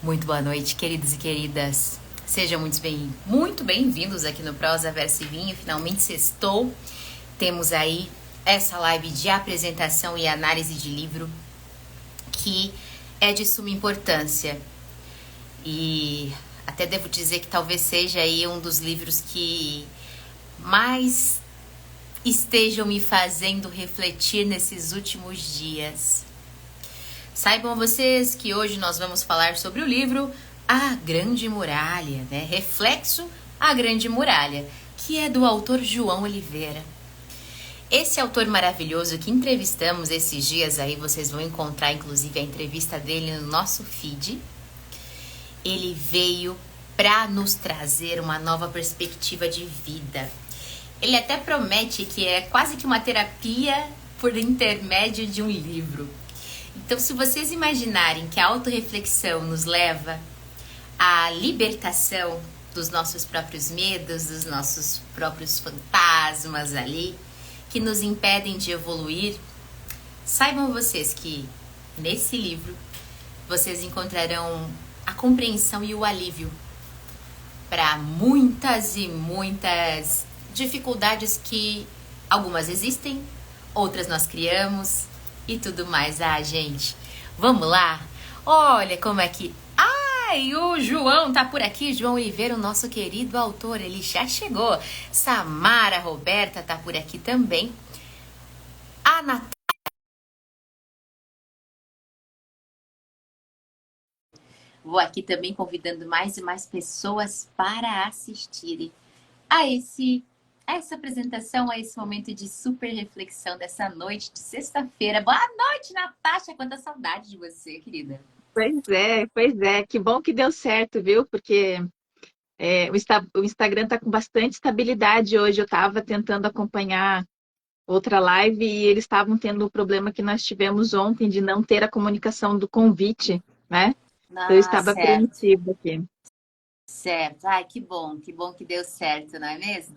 Muito boa noite, queridos e queridas. Sejam muito bem-vindos aqui no Prosa Verso e Vinho. Finalmente sextou. Temos aí essa live de apresentação e análise de livro que é de suma importância. E até devo dizer que talvez seja aí um dos livros que mais estejam me fazendo refletir nesses últimos dias. Saibam vocês que hoje nós vamos falar sobre o livro A Grande Muralha, né? Reflexo A Grande Muralha, que é do autor João Oliveira. Esse autor maravilhoso que entrevistamos esses dias aí, vocês vão encontrar inclusive a entrevista dele no nosso feed. Ele veio para nos trazer uma nova perspectiva de vida. Ele até promete que é quase que uma terapia por intermédio de um livro. Então, se vocês imaginarem que a autorreflexão nos leva à libertação dos nossos próprios medos, dos nossos próprios fantasmas ali, que nos impedem de evoluir, saibam vocês que nesse livro vocês encontrarão a compreensão e o alívio para muitas e muitas dificuldades que algumas existem, outras nós criamos e tudo mais. Ah, gente, vamos lá? Olha como é que... Ai, o João tá por aqui, João Oliveira, o nosso querido autor, ele já chegou. Samara Roberta tá por aqui também. A Natália... Vou aqui também convidando mais e mais pessoas para assistirem a essa apresentação, a esse momento de super reflexão dessa noite de sexta-feira. Boa noite, Natasha! Quanta saudade de você, querida. Pois é, que bom que deu certo, viu? Porque o Instagram está com bastante estabilidade hoje. Eu estava tentando acompanhar outra live e eles estavam tendo o problema que nós tivemos ontem de não ter a comunicação do convite, né? Então eu Ah, estava certo, apreensiva aqui. certo. Ai, que bom que deu certo, não é mesmo?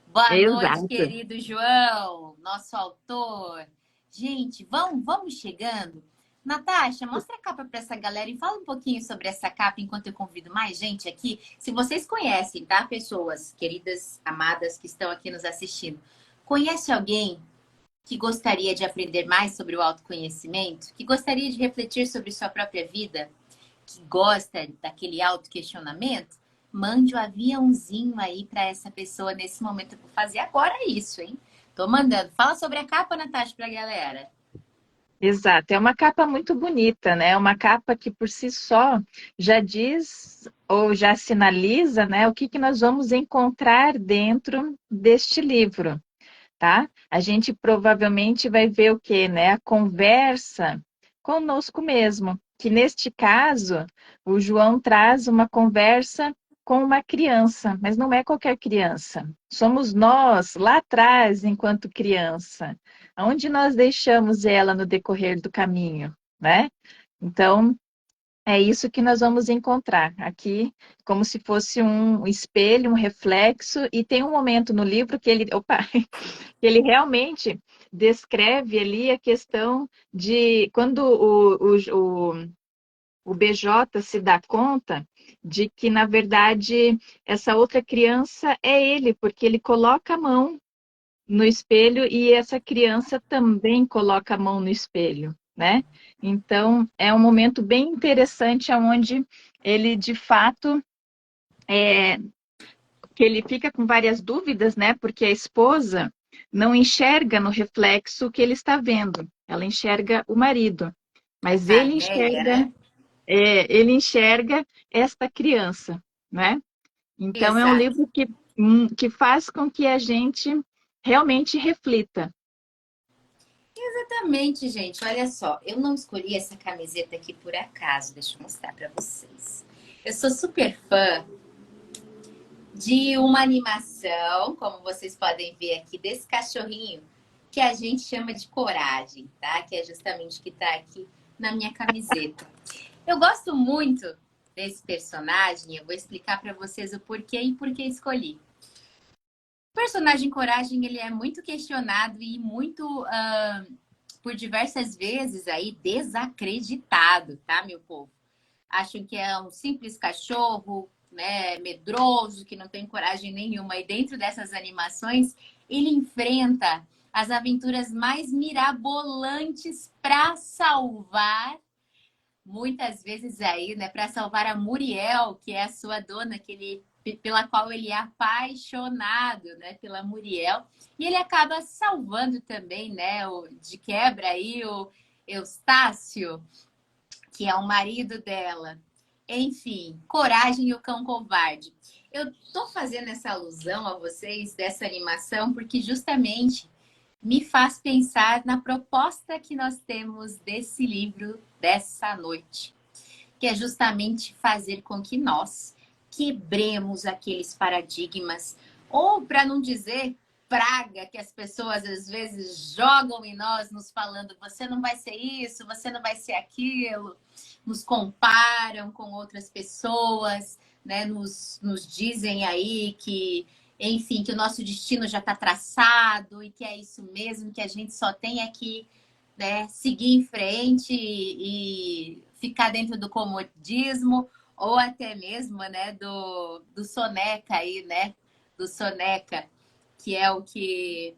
Boa noite, Exato. querido João, nosso autor. Gente, vamos chegando. Natasha, mostra a capa para essa galera e fala um pouquinho sobre essa capa enquanto eu convido mais gente aqui. Se vocês conhecem, tá? Pessoas queridas, amadas que estão aqui nos assistindo. Conhece alguém que gostaria de aprender mais sobre o autoconhecimento? Que gostaria de refletir sobre sua própria vida? Que gosta daquele autoquestionamento? Mande o aviãozinho aí para essa pessoa nesse momento. Eu vou fazer agora isso, hein? Tô mandando. Fala sobre a capa, Natasha, pra galera. Exato, é uma capa muito bonita, né? Uma capa que por si só já diz ou já sinaliza, né, o que que nós vamos encontrar dentro deste livro, tá? A gente provavelmente vai ver o quê, né? A conversa conosco mesmo, que neste caso o João traz uma conversa com uma criança, mas não é qualquer criança. Somos nós lá atrás, enquanto criança, onde nós deixamos ela no decorrer do caminho, né? Então, é isso que nós vamos encontrar aqui, como se fosse um espelho, um reflexo, e tem um momento no livro que ele, opa, que ele realmente descreve ali a questão de quando o BJ se dá conta de que, na verdade, essa outra criança é ele, porque ele coloca a mão no espelho e essa criança também coloca a mão no espelho, né? Então, é um momento bem interessante onde ele, de fato, que ele fica com várias dúvidas, né? Porque a esposa não enxerga no reflexo o que ele está vendo. Ela enxerga o marido, mas A Néia, né? ele enxerga esta criança, né? Então, é um Exato. livro que faz com que a gente realmente reflita. Exatamente, gente. Olha só, eu não escolhi essa camiseta aqui por acaso. Deixa eu mostrar para vocês. Eu sou super fã de uma animação, como vocês podem ver aqui, desse cachorrinho que a gente chama de Coragem, tá? Que é justamente o que tá aqui na minha camiseta. Eu gosto muito desse personagem, eu vou explicar para vocês o porquê e por que escolhi. O personagem Coragem, ele é muito questionado e muito, por diversas vezes aí, desacreditado, tá, meu povo? acham que é um simples cachorro, né, medroso, que não tem coragem nenhuma. E dentro dessas animações, ele enfrenta as aventuras mais mirabolantes para salvar, muitas vezes aí, né, para salvar a Muriel, que é a sua dona, pela qual ele é apaixonado, né, pela Muriel. E ele acaba salvando também, né, de quebra aí o Eustácio, que é o marido dela. Enfim, Coragem e o Cão Covarde. Eu tô fazendo essa alusão a vocês dessa animação porque justamente me faz pensar na proposta que nós temos desse livro dessa noite, que é justamente fazer com que nós quebremos aqueles paradigmas, ou para não dizer praga que as pessoas às vezes jogam em nós, nos falando: você não vai ser isso, você não vai ser aquilo, nos comparam com outras pessoas, né? Nos dizem aí que, enfim, que o nosso destino já está traçado e que é isso mesmo, que a gente só tem aqui, né, seguir em frente e ficar dentro do comodismo, ou até mesmo, né, do soneca aí, né, do soneca, que é o que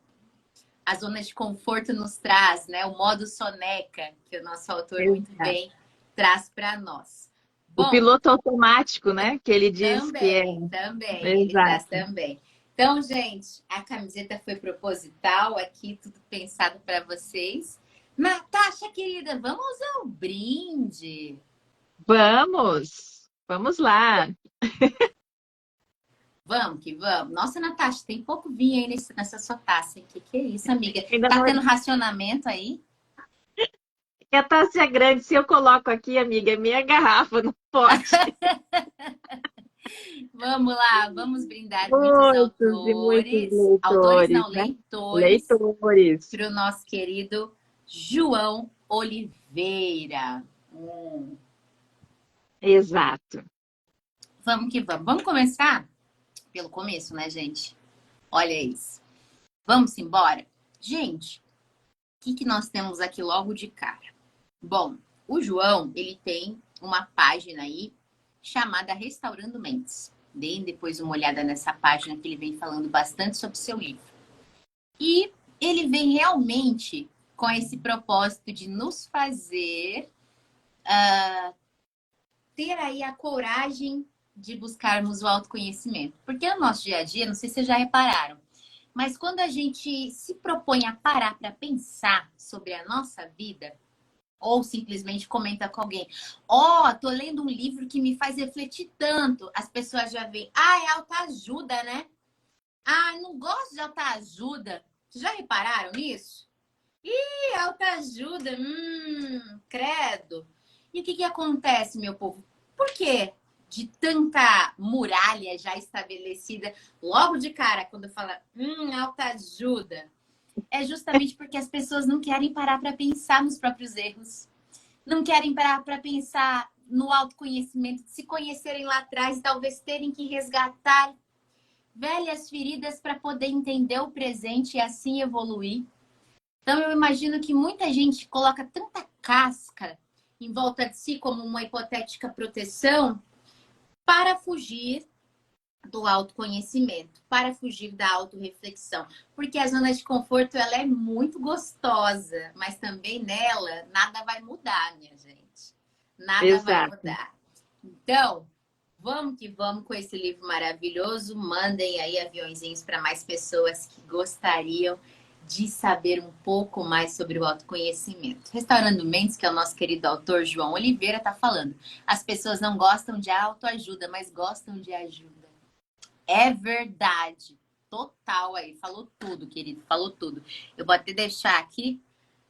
a zona de conforto nos traz, né, o modo soneca, que o nosso autor muito Exato. bem traz para nós. O Bom, piloto automático, né? Que ele diz que é. também, ele traz Exato. também. Então, gente, a camiseta foi proposital aqui, tudo pensado para vocês. Natasha, querida, vamos ao brinde. Vamos lá. Vamos que vamos. Nossa, Natasha, tem pouco vinho aí nessa sua taça. Que é isso, amiga? Ainda Tá não é. tendo racionamento aí? A taça é grande. Se eu coloco aqui, amiga, é meia garrafa, não pode. Vamos lá, vamos brindar muitos Muitos e muitos autores. Autores leitores, não, né? leitores. Leitores. Para o nosso querido João Oliveira. Exato. Vamos que vamos. Vamos começar pelo começo, né, gente? Olha isso. Vamos embora? Gente, o que nós temos aqui logo de cara? Bom, o João, ele tem uma página aí chamada Restaurando Mentes. Deem depois uma olhada nessa página que ele vem falando bastante sobre o seu livro. E ele vem realmente com esse propósito de nos fazer ter aí a coragem de buscarmos o autoconhecimento. Porque no nosso dia a dia, não sei se vocês já repararam, mas quando a gente se propõe a parar para pensar sobre a nossa vida, ou simplesmente comenta com alguém: ó, tô lendo um livro que me faz refletir tanto, as pessoas já veem: ah, é autoajuda, né? Ah, não gosto de autoajuda. Vocês já repararam nisso? Ih, autoajuda, credo. E o que acontece, meu povo? Por que de tanta muralha já estabelecida logo de cara, quando fala autoajuda? É justamente porque as pessoas não querem parar para pensar nos próprios erros. Não querem parar para pensar no autoconhecimento, de se conhecerem lá atrás, talvez terem que resgatar velhas feridas para poder entender o presente e assim evoluir. Então, eu imagino que muita gente coloca tanta casca em volta de si como uma hipotética proteção para fugir do autoconhecimento, para fugir da autorreflexão. Porque a zona de conforto, ela é muito gostosa, mas também nela nada vai mudar, minha gente. Nada vai Exato. mudar. Então, vamos que vamos com esse livro maravilhoso. Mandem aí aviõezinhos para mais pessoas que gostariam de saber um pouco mais sobre o autoconhecimento. Restaurando Mentes, que é o nosso querido autor João Oliveira, está falando: as pessoas não gostam de autoajuda, mas gostam de ajuda. É verdade. Total aí. Falou tudo, querido. Falou tudo. Eu vou até deixar aqui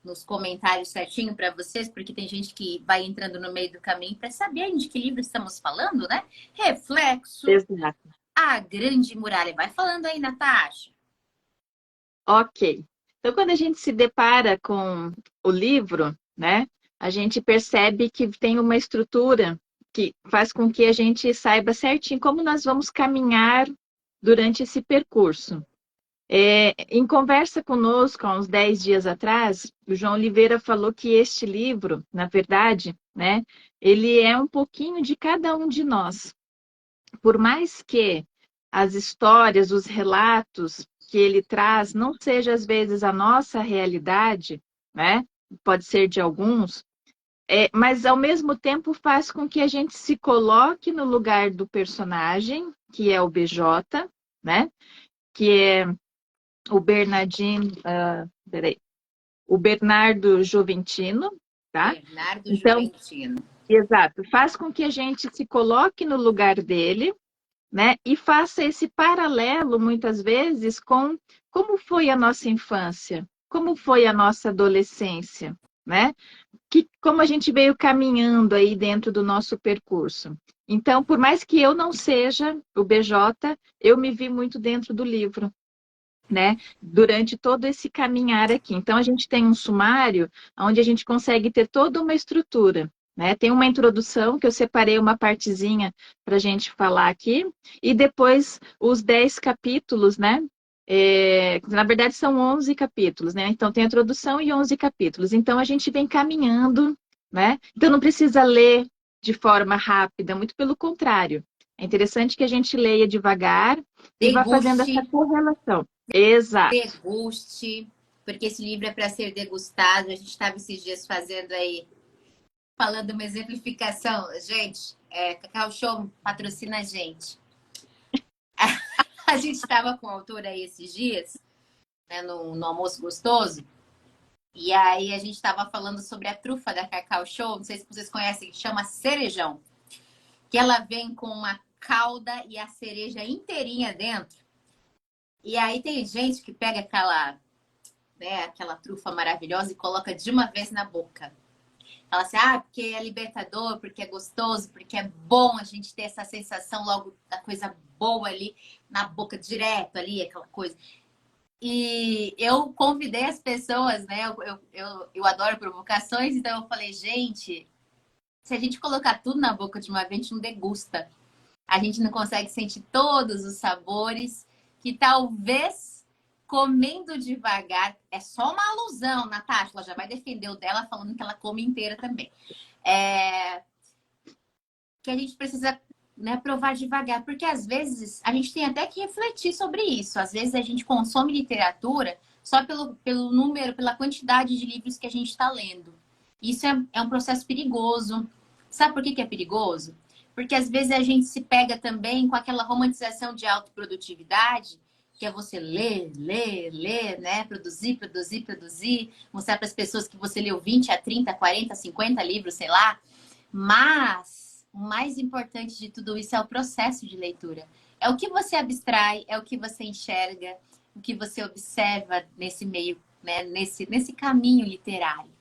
nos comentários certinho para vocês, porque tem gente que vai entrando no meio do caminho para saber de que livro estamos falando, né? Reflexo, Exato. A Grande Muralha. Vai falando aí, Natasha. Ok. Então, quando a gente se depara com o livro, né, a gente percebe que tem uma estrutura que faz com que a gente saiba certinho como nós vamos caminhar durante esse percurso. Em conversa conosco, há uns 10 dias atrás, o João Oliveira falou que este livro, na verdade, né, ele é um pouquinho de cada um de nós. Por mais que as histórias, os relatos que ele traz não seja às vezes a nossa realidade, né? Pode ser de alguns, mas ao mesmo tempo faz com que a gente se coloque no lugar do personagem, que é o BJ, né? Que é o Bernardino, peraí, o Bernardo Juventino, tá? Bernardo Então, Juventino. exato, faz com que a gente se coloque no lugar dele, né? E faça esse paralelo, muitas vezes, com como foi a nossa infância, como foi a nossa adolescência, né? Como a gente veio caminhando aí dentro do nosso percurso. Então, por mais que eu não seja o BJ, eu me vi muito dentro do livro, né? Durante todo esse caminhar aqui. Então, a gente tem um sumário onde a gente consegue ter toda uma estrutura. Né? Tem uma introdução que eu separei uma partezinha para a gente falar aqui, e depois os 10 capítulos, né? Na verdade, são 11 capítulos, né? Então, tem a introdução e 11 capítulos. Então, a gente vem caminhando, né? Então, não precisa ler de forma rápida, muito pelo contrário. É interessante que a gente leia devagar e vá fazendo essa Deguste, correlação. Exato. deguste, porque esse livro é para ser degustado. A gente estava esses dias fazendo aí, falando uma exemplificação. Gente, Cacau Show patrocina a gente. A gente estava com a autora aí esses dias, né, no almoço gostoso, e aí a gente estava falando sobre a trufa da Cacau Show, não sei se vocês conhecem, que chama cerejão, que ela vem com uma calda e a cereja inteirinha dentro. E aí tem gente que pega aquela, né, aquela trufa maravilhosa e coloca de uma vez na boca. Fala assim, porque é libertador, porque é gostoso, porque é bom a gente ter essa sensação logo da coisa boa ali na boca, direto ali, aquela coisa. E eu convidei as pessoas, né? Eu adoro provocações, então eu falei, gente, se a gente colocar tudo na boca de uma vez, a gente não degusta. A gente não consegue sentir todos os sabores que talvez comendo devagar, é só uma alusão, Natasha, ela já vai defender o dela falando que ela come inteira também. Que a gente precisa, né, provar devagar, porque às vezes a gente tem até que refletir sobre isso. Às vezes a gente consome literatura só pelo número, pela quantidade de livros que a gente está lendo. Isso é um processo perigoso. Sabe por que é perigoso? Porque às vezes a gente se pega também com aquela romantização de autoprodutividade, que é você ler, ler, ler, né? Produzir, produzir, produzir, mostrar para as pessoas que você leu 20 a 30, 40, 50 livros, sei lá. Mas o mais importante de tudo isso é o processo de leitura. É o que você abstrai, é o que você enxerga, o que você observa nesse meio, né? Nesse caminho literário.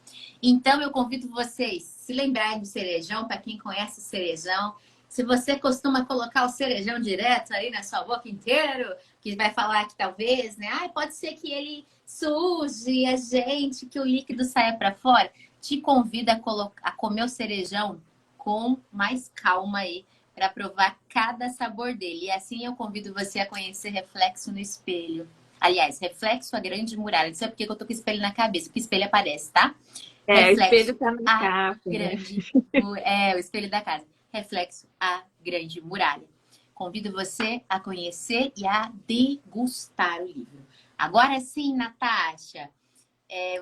Então, eu convido vocês a se lembrarem do cerejão, para quem conhece o cerejão. Se você costuma colocar o cerejão direto aí na sua boca inteiro, que vai falar que talvez, né? Pode ser que ele suje a gente, que o líquido saia para fora. Te convido a comer o cerejão com mais calma aí, para provar cada sabor dele. E assim eu convido você a conhecer Reflexo no Espelho. Aliás, Reflexo a Grande Muralha. Não sei porque eu tô com o espelho na cabeça, porque o espelho aparece, tá? O espelho Reflexo está na a capa, né? Grande o espelho da casa. Reflexo a Grande Muralha. Convido você a conhecer e a degustar o livro. Agora sim, Natasha,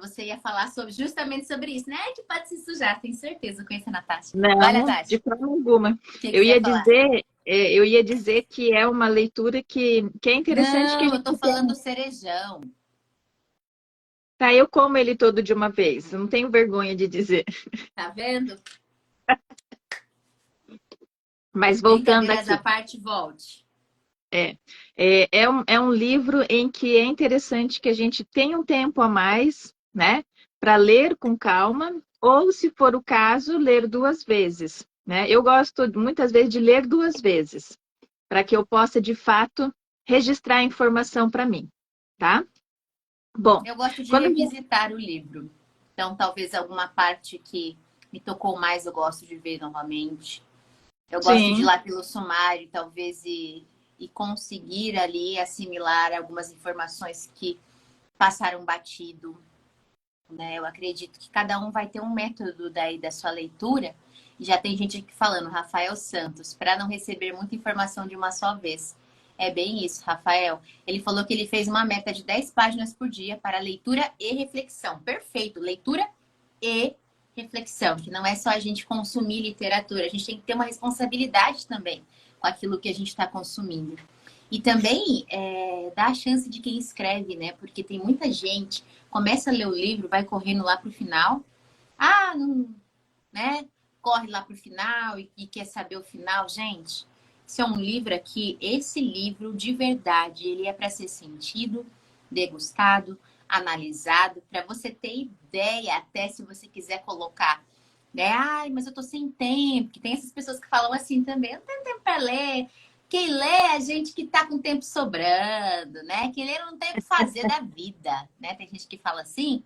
você ia falar justamente sobre isso, né? Que pode se sujar, tenho certeza, conhecer a Natasha. Vai, Não, Natasha. de forma alguma. O que você ia falar? Eu ia dizer que é uma leitura que é interessante que a Não, eu gente tô falando do tem. cerejão. Tá, eu como ele todo de uma vez, eu não tenho vergonha de dizer. Tá vendo? Mas voltando Brincadeiras à aqui, parte, volte. é um livro em que é interessante que a gente tenha um tempo a mais, né, para ler com calma, ou, se for o caso, ler duas vezes, né? Eu gosto muitas vezes de ler duas vezes, para que eu possa, de fato, registrar a informação para mim, tá? Bom, Eu gosto de quando. revisitar o livro. Então, talvez alguma parte que me tocou mais, eu gosto de ver novamente. Eu gosto de ir Sim, lá pelo sumário, talvez e conseguir ali assimilar algumas informações que passaram batido, né? Eu acredito que cada um vai ter um método daí da sua leitura. E já tem gente aqui falando, Rafael Santos, para não receber muita informação de uma só vez. É bem isso, Rafael. Ele falou que ele fez uma meta de 10 páginas por dia para leitura e reflexão. Perfeito, leitura e reflexão, que não é só a gente consumir literatura, a gente tem que ter uma responsabilidade também com aquilo que a gente está consumindo. E também dá a chance de quem escreve, né? Porque tem muita gente, começa a ler o livro, vai correndo lá pro final. Ah, não, né? Corre lá pro final e quer saber o final. Gente, isso é um livro aqui, esse livro de verdade, ele é para ser sentido, degustado, analisado, para você ter ideia, até se você quiser colocar, né? Ai, mas eu tô sem tempo, que tem essas pessoas que falam assim também, eu não tenho tempo para ler. Quem lê é a gente que tá com tempo sobrando, né? Quem lê não tem o que fazer da vida, né? Tem gente que fala assim.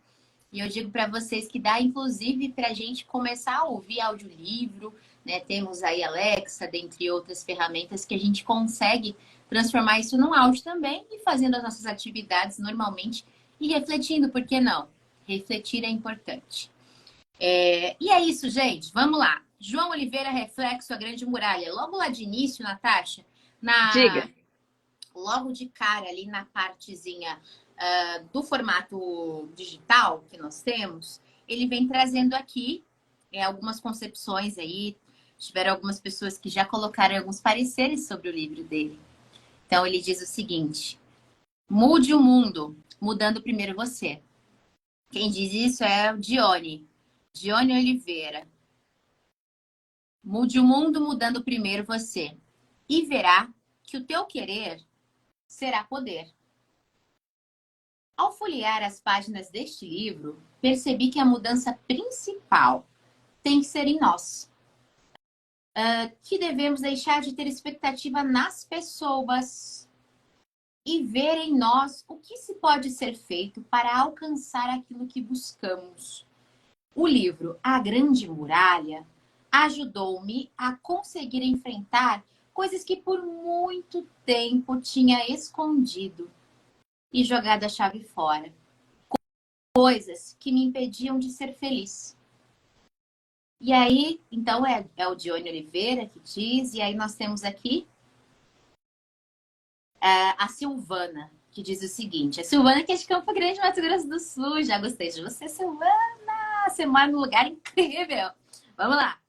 E eu digo para vocês que dá, inclusive, para a gente começar a ouvir audiolivro, né? Temos aí Alexa, dentre outras ferramentas, que a gente consegue transformar isso num áudio também e fazendo as nossas atividades normalmente e refletindo, por que não? Refletir é importante. E é isso, gente. Vamos lá. João Oliveira, Reflexo, a Grande Muralha. Logo lá de início, Natasha, Diga. logo de cara ali na partezinha do formato digital que nós temos, ele vem trazendo aqui algumas concepções aí. Tiveram algumas pessoas que já colocaram alguns pareceres sobre o livro dele. Então, ele diz o seguinte: mude o mundo, mudando primeiro você. Quem diz isso é o Dione Oliveira. Mude o mundo, mudando primeiro você. E verá que o teu querer será poder. Ao folhear as páginas deste livro, percebi que a mudança principal tem que ser em nós. Que devemos deixar de ter expectativa nas pessoas e ver em nós o que se pode ser feito para alcançar aquilo que buscamos. O livro A Grande Muralha ajudou-me a conseguir enfrentar coisas que por muito tempo tinha escondido e jogado a chave fora. Coisas que me impediam de ser feliz. E aí, então, é o Dione Oliveira que diz, e aí nós temos aqui a Silvana, que diz o seguinte: a Silvana que é de Campo Grande, Mato Grosso do Sul. Já gostei de você, Silvana! Você mora num lugar incrível. Vamos lá.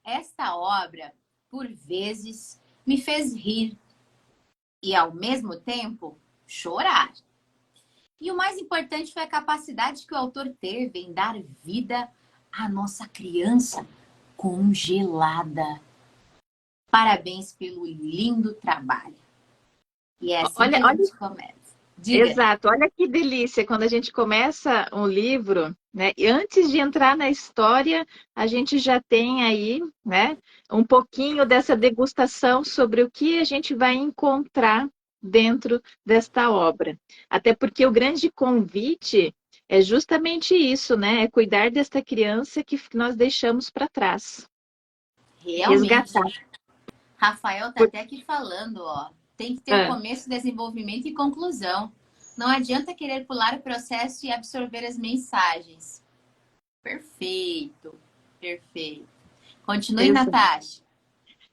Esta obra, por vezes, me fez rir e, ao mesmo tempo, chorar. E o mais importante foi a capacidade que o autor teve em dar vida à nossa criança congelada. Parabéns pelo lindo trabalho. E é assim que Olha, a olha, gente começa. Diga. exato, olha que delícia quando a gente começa um livro, né? E antes de entrar na história, a gente já tem aí, né, um pouquinho dessa degustação sobre o que a gente vai encontrar dentro desta obra. Até porque o grande convite é justamente isso, né? É cuidar desta criança que nós deixamos para trás, Realmente. resgatar. Rafael tá até aqui falando, ó. Tem que ter Ah, começo, desenvolvimento e conclusão. Não adianta querer pular o processo e absorver as mensagens. Perfeito. Perfeito. Continue, Natasha.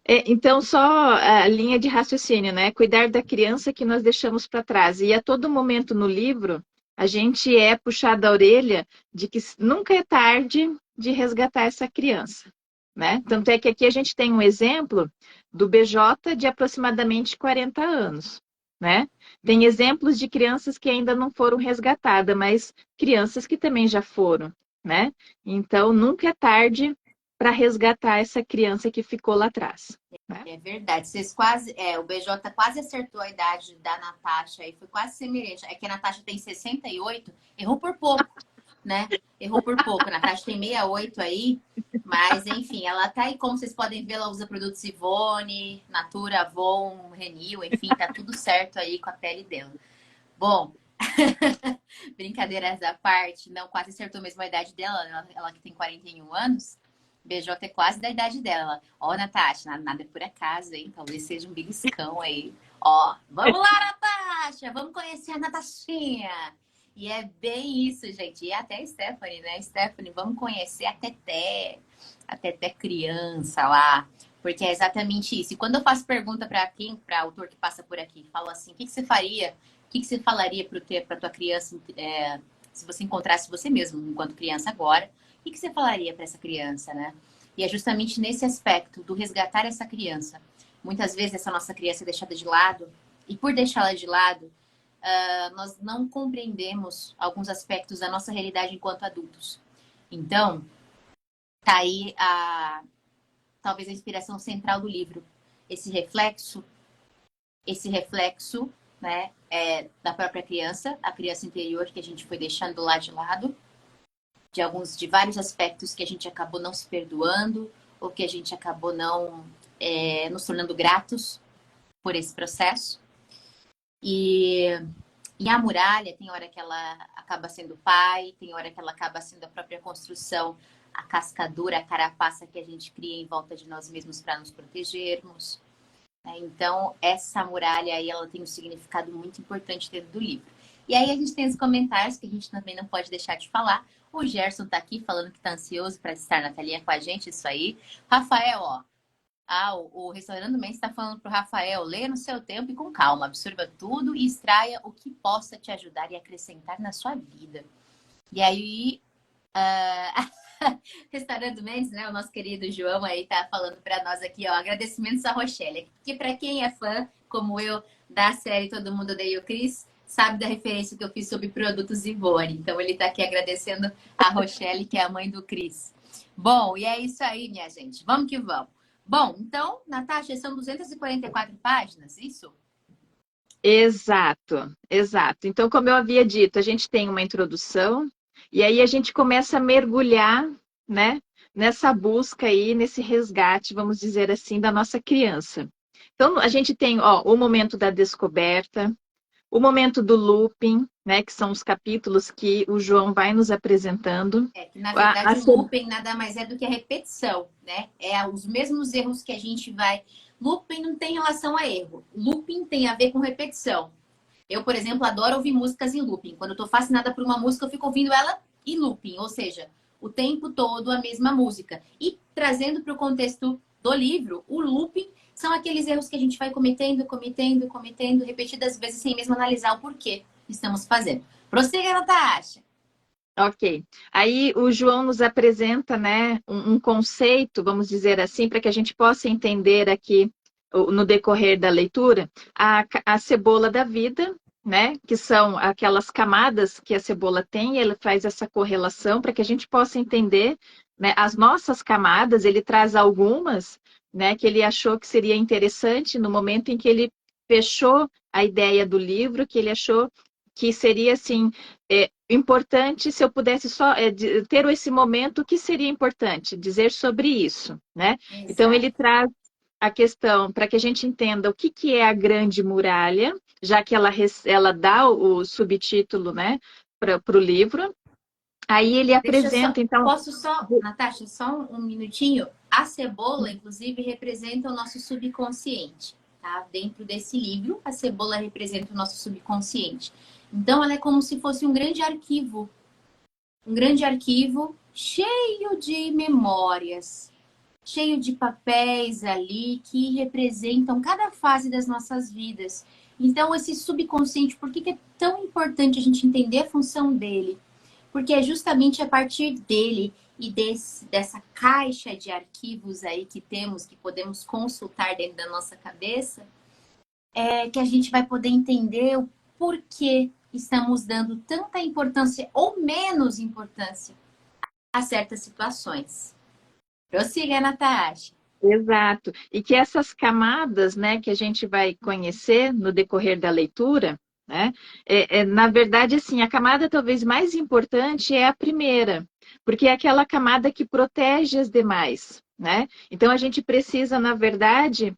então, só a linha de raciocínio, né? Cuidar da criança que nós deixamos para trás. E a todo momento no livro, a gente é puxado a orelha de que nunca é tarde de resgatar essa criança, né? Tanto é que aqui a gente tem um exemplo do BJ de aproximadamente 40 anos, né? Tem exemplos de crianças que ainda não foram resgatadas, mas crianças que também já foram, né? Então, nunca é tarde para resgatar essa criança que ficou lá atrás, né? É verdade. Vocês quase. O BJ quase acertou a idade da Natasha aí. Foi quase semelhante. É que a Natasha tem 68, errou por pouco, né? Errou por pouco. A Natasha tem 68 aí. Mas, enfim, ela tá aí, como vocês podem ver, ela usa produtos Ivone, Natura, Avon, Renil, enfim, tá tudo certo aí com a pele dela. Bom, brincadeiras à parte, não, quase acertou mesmo a idade dela, ela que tem 41 anos. BJ é quase da idade dela. Ó, Natasha, nada é por acaso, hein? Talvez seja um beliscão aí. Ó, vamos lá, Natasha! Vamos conhecer a Natashinha! E é bem isso, gente. E até a Stephanie, né? Stephanie, vamos conhecer a Teté criança lá. Porque é exatamente isso. E quando eu faço pergunta para autor que passa por aqui, falo assim, o que você faria? O que você falaria para tua criança, se você encontrasse você mesmo enquanto criança agora? O que você falaria para essa criança, né? E é justamente nesse aspecto do resgatar essa criança. Muitas vezes essa nossa criança é deixada de lado, e por deixá-la de lado, nós não compreendemos alguns aspectos da nossa realidade enquanto adultos. Então, tá aí talvez a inspiração central do livro. Esse reflexo, né, da própria criança, a criança interior que a gente foi deixando lá de lado, de vários aspectos que a gente acabou não se perdoando, ou que a gente acabou não nos tornando gratos por esse processo. E a muralha, tem hora que ela acaba sendo pai, tem hora que ela acaba sendo a própria construção, a cascadura, a carapaça que a gente cria em volta de nós mesmos para nos protegermos. Então, essa muralha aí, ela tem um significado muito importante dentro do livro. E aí a gente tem os comentários que a gente também não pode deixar de falar. O Gerson tá aqui falando que tá ansioso para estar na telinha com a gente, isso aí. Rafael, ó. O Restaurando Mendes está falando pro Rafael, leia no seu tempo e com calma, absorva tudo e extraia o que possa te ajudar e acrescentar na sua vida. E aí, Restaurando Mendes, né? O nosso querido João aí tá falando para nós aqui, ó, agradecimentos a Rochelle. Porque para quem é fã, como eu, da série Todo Mundo Odeia o Chris, sabe da referência que eu fiz sobre produtos Ivone. Então ele tá aqui agradecendo a Rochelle, que é a mãe do Chris. Bom, e é isso aí, minha gente. Vamos que vamos. Bom, então, Natasha, são 244 páginas, isso? Exato, exato. Então, como eu havia dito, a gente tem uma introdução e aí a gente começa a mergulhar, né, nessa busca aí, nesse resgate, vamos dizer assim, da nossa criança. Então, a gente tem, ó, o momento da descoberta, o momento do looping, né, que são os capítulos que o João vai nos apresentando. Que na verdade o looping nada mais é do que a repetição, né? É os mesmos erros que a gente vai. Looping não tem relação a erro. Looping tem a ver com repetição. Eu, por exemplo, adoro ouvir músicas em looping. Quando eu tô fascinada por uma música, eu fico ouvindo ela em looping, ou seja, o tempo todo a mesma música. E trazendo para o contexto do livro, o looping são aqueles erros que a gente vai cometendo repetidas vezes sem mesmo analisar o porquê estamos fazendo. Prossiga, Natasha. Ok. Aí o João nos apresenta, né, um conceito, vamos dizer assim, para que a gente possa entender aqui no decorrer da leitura, a cebola da vida, né, que são aquelas camadas que a cebola tem, e ele faz essa correlação para que a gente possa entender, né, as nossas camadas, ele traz algumas, né, que ele achou que seria interessante no momento em que ele fechou a ideia do livro, que ele achou que seria, assim, importante, se eu pudesse só ter esse momento, o que seria importante dizer sobre isso, né? Exato. Então, ele traz a questão para que a gente entenda o que é a Grande Muralha, já que ela dá o subtítulo, né, para o livro. Aí ele apresenta, então... Posso só, Natasha, só um minutinho? A cebola, inclusive, representa o nosso subconsciente, tá? Dentro desse livro, a cebola representa o nosso subconsciente. Então, ela é como se fosse um grande arquivo cheio de memórias, cheio de papéis ali que representam cada fase das nossas vidas. Então, esse subconsciente, por que é tão importante a gente entender a função dele? Porque é justamente a partir dele e dessa caixa de arquivos aí que temos, que podemos consultar dentro da nossa cabeça, que a gente vai poder entender o porquê estamos dando tanta importância ou menos importância a certas situações. Prossiga, Natasha. Exato. E que essas camadas, né, que a gente vai conhecer no decorrer da leitura, né, na verdade, assim, a camada talvez mais importante é a primeira, porque é aquela camada que protege as demais, né? Então, a gente precisa, na verdade,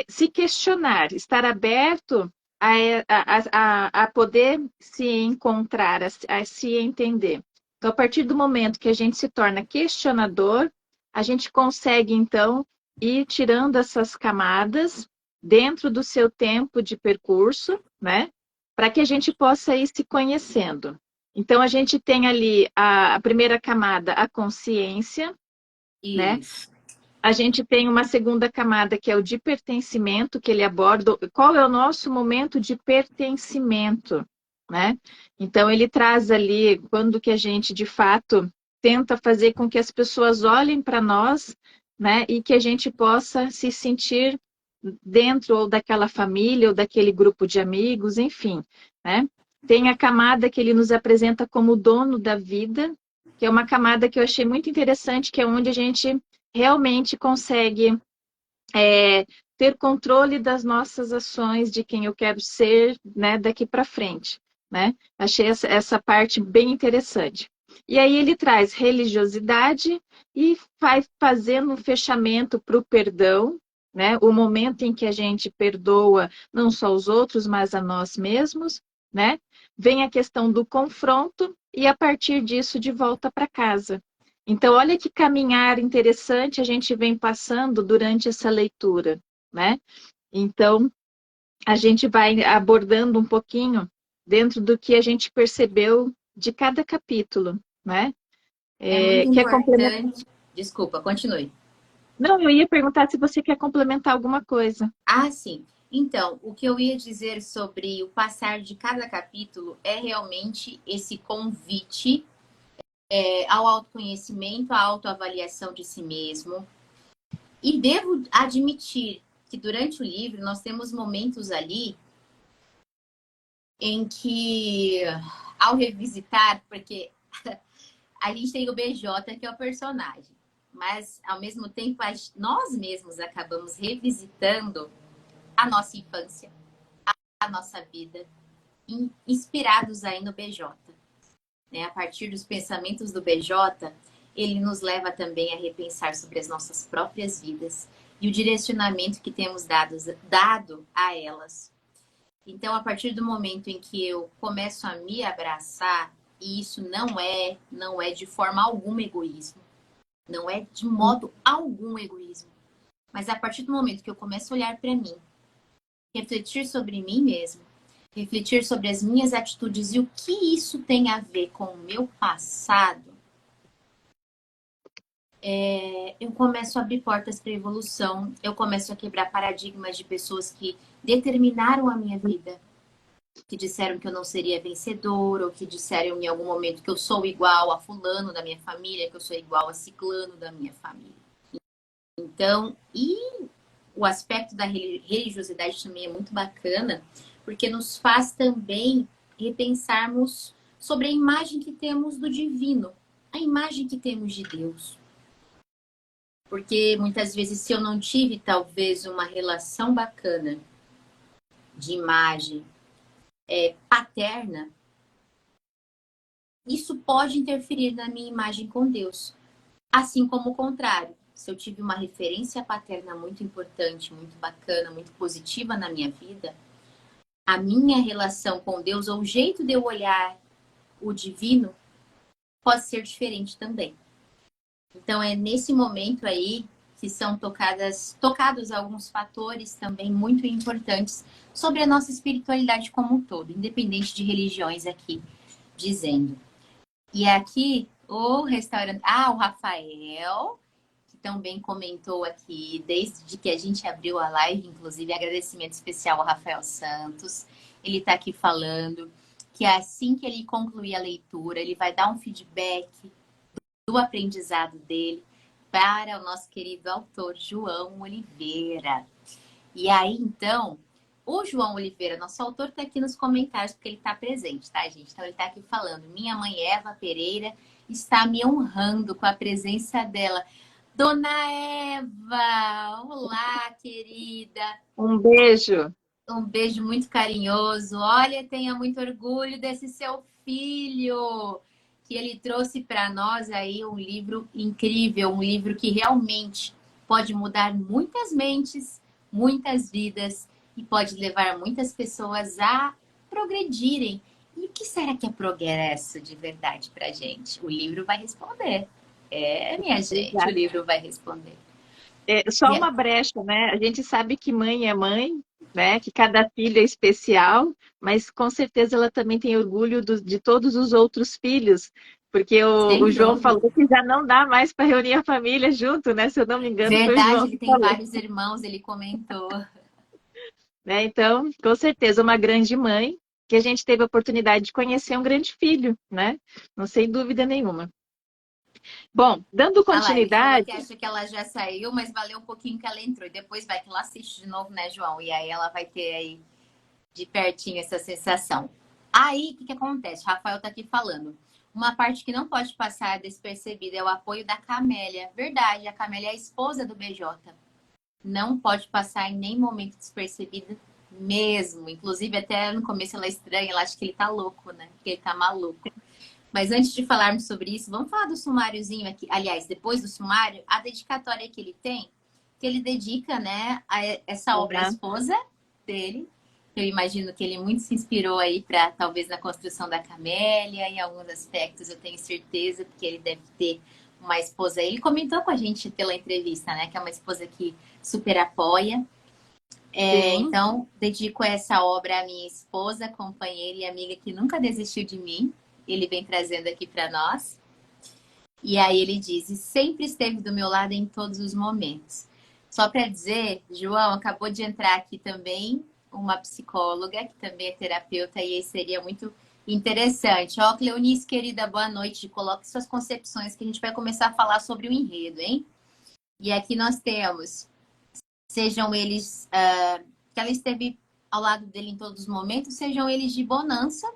se questionar, estar aberto a poder se encontrar, a se entender. Então, a partir do momento que a gente se torna questionador, a gente consegue, então, ir tirando essas camadas dentro do seu tempo de percurso, né? Para que a gente possa ir se conhecendo. Então, a gente tem ali a primeira camada, a consciência, né? Isso. A gente tem uma segunda camada, que é o de pertencimento, que ele aborda qual é o nosso momento de pertencimento, né? Então, ele traz ali quando que a gente, de fato, tenta fazer com que as pessoas olhem para nós, né? E que a gente possa se sentir dentro ou daquela família ou daquele grupo de amigos, enfim, né? Tem a camada que ele nos apresenta como o dono da vida, que é uma camada que eu achei muito interessante, que é onde a gente realmente consegue ter controle das nossas ações, de quem eu quero ser, né, daqui para frente, né? Achei essa parte bem interessante. E aí ele traz religiosidade e vai fazendo um fechamento para o perdão, né? O momento em que a gente perdoa não só os outros, mas a nós mesmos, né? Vem a questão do confronto e a partir disso de volta para casa. Então, olha que caminhar interessante a gente vem passando durante essa leitura, né? Então, a gente vai abordando um pouquinho dentro do que a gente percebeu de cada capítulo, né? É muito Quer complementar? importante. Desculpa, continue. Não, eu ia perguntar se você quer complementar alguma coisa. Ah, sim. Então, o que eu ia dizer sobre o passar de cada capítulo é realmente esse convite ao autoconhecimento, à autoavaliação de si mesmo. E devo admitir que durante o livro nós temos momentos ali em que, ao revisitar, porque a gente tem o BJ, que é o personagem, mas ao mesmo tempo nós mesmos acabamos revisitando a nossa infância, a nossa vida, inspirados aí no BJ. Né? A partir dos pensamentos do BJ, ele nos leva também a repensar sobre as nossas próprias vidas e o direcionamento que temos dado a elas. Então, a partir do momento em que eu começo a me abraçar, e isso não é de forma alguma egoísmo, não é de modo algum egoísmo, mas a partir do momento que eu começo a olhar para mim, refletir sobre mim mesmo, refletir sobre as minhas atitudes e o que isso tem a ver com o meu passado, eu começo a abrir portas para evolução, eu começo a quebrar paradigmas de pessoas que determinaram a minha vida, que disseram que eu não seria vencedora, ou que disseram em algum momento que eu sou igual a fulano da minha família, que eu sou igual a ciclano da minha família. Então, e o aspecto da religiosidade também é muito bacana, porque nos faz também repensarmos sobre a imagem que temos do divino, a imagem que temos de Deus. Porque muitas vezes, se eu não tive talvez uma relação bacana de imagem paterna, isso pode interferir na minha imagem com Deus. Assim como o contrário. Se eu tive uma referência paterna muito importante, muito bacana, muito positiva na minha vida, a minha relação com Deus, ou o jeito de eu olhar o divino, pode ser diferente também. Então, é nesse momento aí que são tocados alguns fatores também muito importantes sobre a nossa espiritualidade como um todo, independente de religiões aqui, dizendo. E aqui, o restaurante... Ah, o Rafael, que também comentou aqui, desde que a gente abriu a live, inclusive, agradecimento especial ao Rafael Santos. Ele está aqui falando que assim que ele concluir a leitura, ele vai dar um feedback do aprendizado dele para o nosso querido autor João Oliveira. E aí, então, o João Oliveira, nosso autor, está aqui nos comentários, porque ele está presente, tá, gente? Então, ele está aqui falando: minha mãe Eva Pereira está me honrando com a presença dela. Dona Eva! Olá, querida! Um beijo. Um beijo muito carinhoso. Olha, tenha muito orgulho desse seu filho, que ele trouxe para nós aí um livro incrível, um livro que realmente pode mudar muitas mentes, muitas vidas e pode levar muitas pessoas a progredirem. E o que será que é progresso de verdade para gente? O livro vai responder. É, minha gente, o Exato. livro vai responder. É só E é- uma brecha, né? A gente sabe que mãe é mãe, né? Que cada filho é especial, mas com certeza ela também tem orgulho de todos os outros filhos, porque o Sem João falou dúvida. que já não dá mais para reunir a família junto, né? Se eu não me engano, foi o Verdade, João ele que tem falou, vários irmãos, ele comentou. né? Então, com certeza, uma grande mãe que a gente teve a oportunidade de conhecer um grande filho, né? Não sem dúvida nenhuma. Bom, dando Ah lá, ele falou continuidade, que acha que ela já saiu, mas valeu um pouquinho que ela entrou. E depois vai que ela assiste de novo, né, João? E aí ela vai ter aí de pertinho essa sensação. Aí, o que acontece? O Rafael tá aqui falando. Uma parte que não pode passar despercebida é o apoio da Camélia. Verdade, a Camélia é a esposa do BJ. Não pode passar em nenhum momento despercebida mesmo. Inclusive, até no começo ela é estranha, ela acha que ele tá louco, né? Que ele tá maluco. Mas antes de falarmos sobre isso, vamos falar do sumáriozinho aqui. Aliás, depois do sumário, a dedicatória que ele tem, que ele dedica, né, a essa obra à né? esposa dele. Eu imagino que ele muito se inspirou aí para talvez na construção da Camélia em alguns aspectos, eu tenho certeza, porque ele deve ter uma esposa. Ele comentou com a gente pela entrevista, né, que é uma esposa que super apoia. Sim. Então, dedico essa obra à minha esposa, companheira e amiga que nunca desistiu de mim. Ele vem trazendo aqui para nós. E aí ele diz: e sempre esteve do meu lado em todos os momentos. Só para dizer, João, acabou de entrar aqui também uma psicóloga, que também é terapeuta, e aí seria muito interessante. Ó, Cleonice, querida, boa noite. Coloque suas concepções, que a gente vai começar a falar sobre o enredo, hein? E aqui nós temos, sejam eles, que ela esteve ao lado dele em todos os momentos, sejam eles de bonança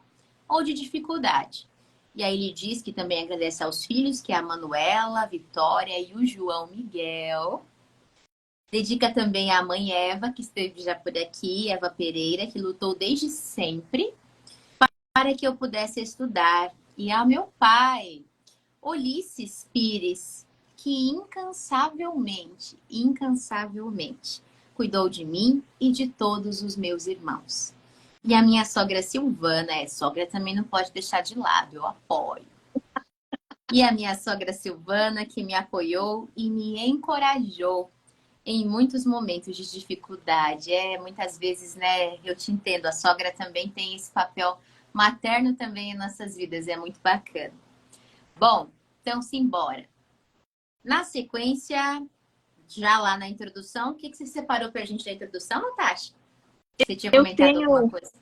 ou de dificuldade. E aí ele diz que também agradece aos filhos, que é a Manuela, a Vitória e o João Miguel. Dedica também à mãe Eva, que esteve já por aqui, Eva Pereira, que lutou desde sempre para que eu pudesse estudar. E ao meu pai, Ulisses Pires, que incansavelmente cuidou de mim e de todos os meus irmãos. E a minha sogra Silvana, sogra também não pode deixar de lado, eu apoio. E a minha sogra Silvana, que me apoiou e me encorajou em muitos momentos de dificuldade. Muitas vezes, né, eu te entendo, a sogra também tem esse papel materno também em nossas vidas, é muito bacana. Bom, então simbora. Na sequência, já lá na introdução, o que você separou pra gente da introdução, Natasha? Você tinha Eu comentado alguma tenho coisa?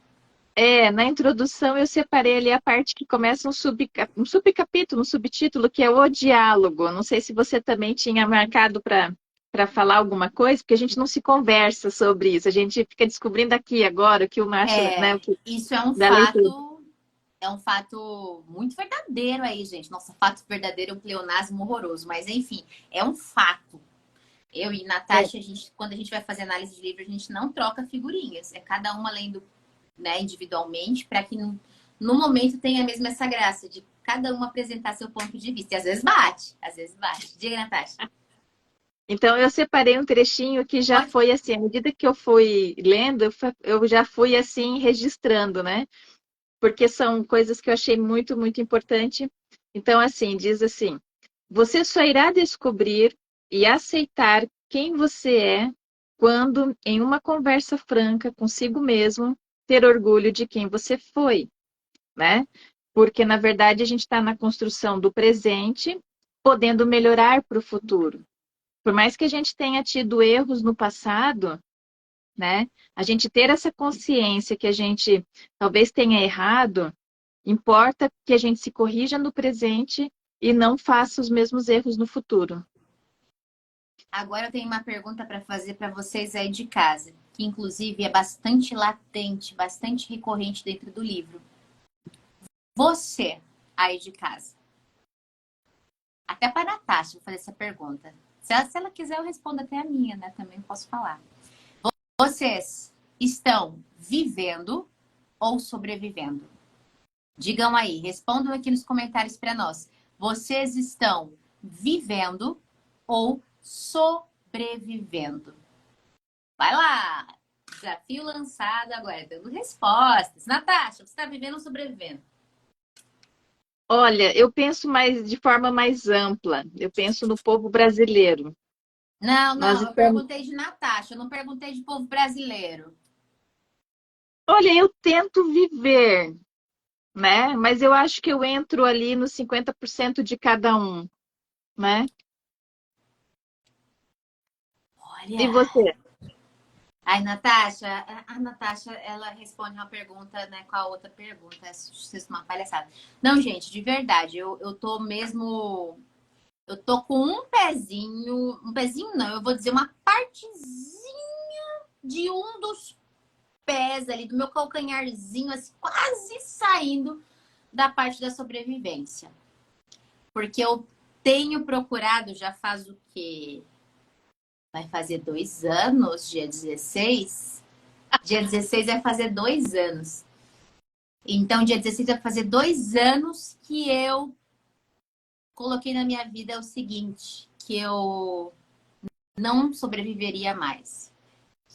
Na introdução eu separei ali a parte que começa um subcapítulo, um subtítulo, que é o diálogo. Não sei se você também tinha marcado para falar alguma coisa, porque a gente não se conversa sobre isso. A gente fica descobrindo aqui agora o que o macho, né, o que Isso da leitura. é um fato muito verdadeiro aí, gente. Nossa, fato verdadeiro é um pleonasmo horroroso, mas enfim, é um fato. Eu e É, Natasha, quando a gente vai fazer análise de livro, a gente não troca figurinhas. É cada uma lendo, né, individualmente, para que no momento tenha mesmo essa graça de cada uma apresentar seu ponto de vista. E às vezes bate, às vezes bate. Diga, Natasha. então eu separei um trechinho que já Pode. foi assim, à medida que eu fui lendo, eu já fui assim registrando, né? Porque são coisas que eu achei muito, muito importante. Então, assim, diz assim: você só irá descobrir e aceitar quem você é quando, em uma conversa franca consigo mesmo, ter orgulho de quem você foi, né? Porque, na verdade, a gente está na construção do presente, podendo melhorar para o futuro. Por mais que a gente tenha tido erros no passado, né? A gente ter essa consciência que a gente talvez tenha errado, importa que a gente se corrija no presente e não faça os mesmos erros no futuro. Agora eu tenho uma pergunta para fazer para vocês aí de casa, que inclusive é bastante latente, bastante recorrente dentro do livro. Você aí de casa, até para a Natasha, vou fazer essa pergunta. Se ela quiser, eu respondo até a minha, né? Também posso falar. Vocês estão vivendo ou sobrevivendo? Digam aí, respondam aqui nos comentários para nós. Vocês estão vivendo ou sobrevivendo? Vai lá! Desafio lançado agora, dando respostas. Natasha, você está vivendo ou sobrevivendo? Olha, eu penso mais de forma mais ampla. Eu penso no povo brasileiro. Não, Nós não, eu estamos. perguntei de Natasha, eu não perguntei de povo brasileiro. Olha, eu tento viver, né? Mas eu acho que eu entro ali nos 50% de cada um, né? E Olha, você? ai, Natasha, a Natasha, ela responde uma pergunta, né, com a outra pergunta. Isso é uma palhaçada. Não, gente, de verdade, eu tô mesmo. Eu tô com um pezinho não, eu vou dizer uma partezinha de um dos pés ali, do meu calcanharzinho, assim, quase saindo da parte da sobrevivência. Porque eu tenho procurado, já faz o quê? Vai fazer 2 anos, dia 16. Dia 16 vai fazer 2 anos. Então, dia 16 vai fazer 2 anos que eu coloquei na minha vida o seguinte, que eu não sobreviveria mais.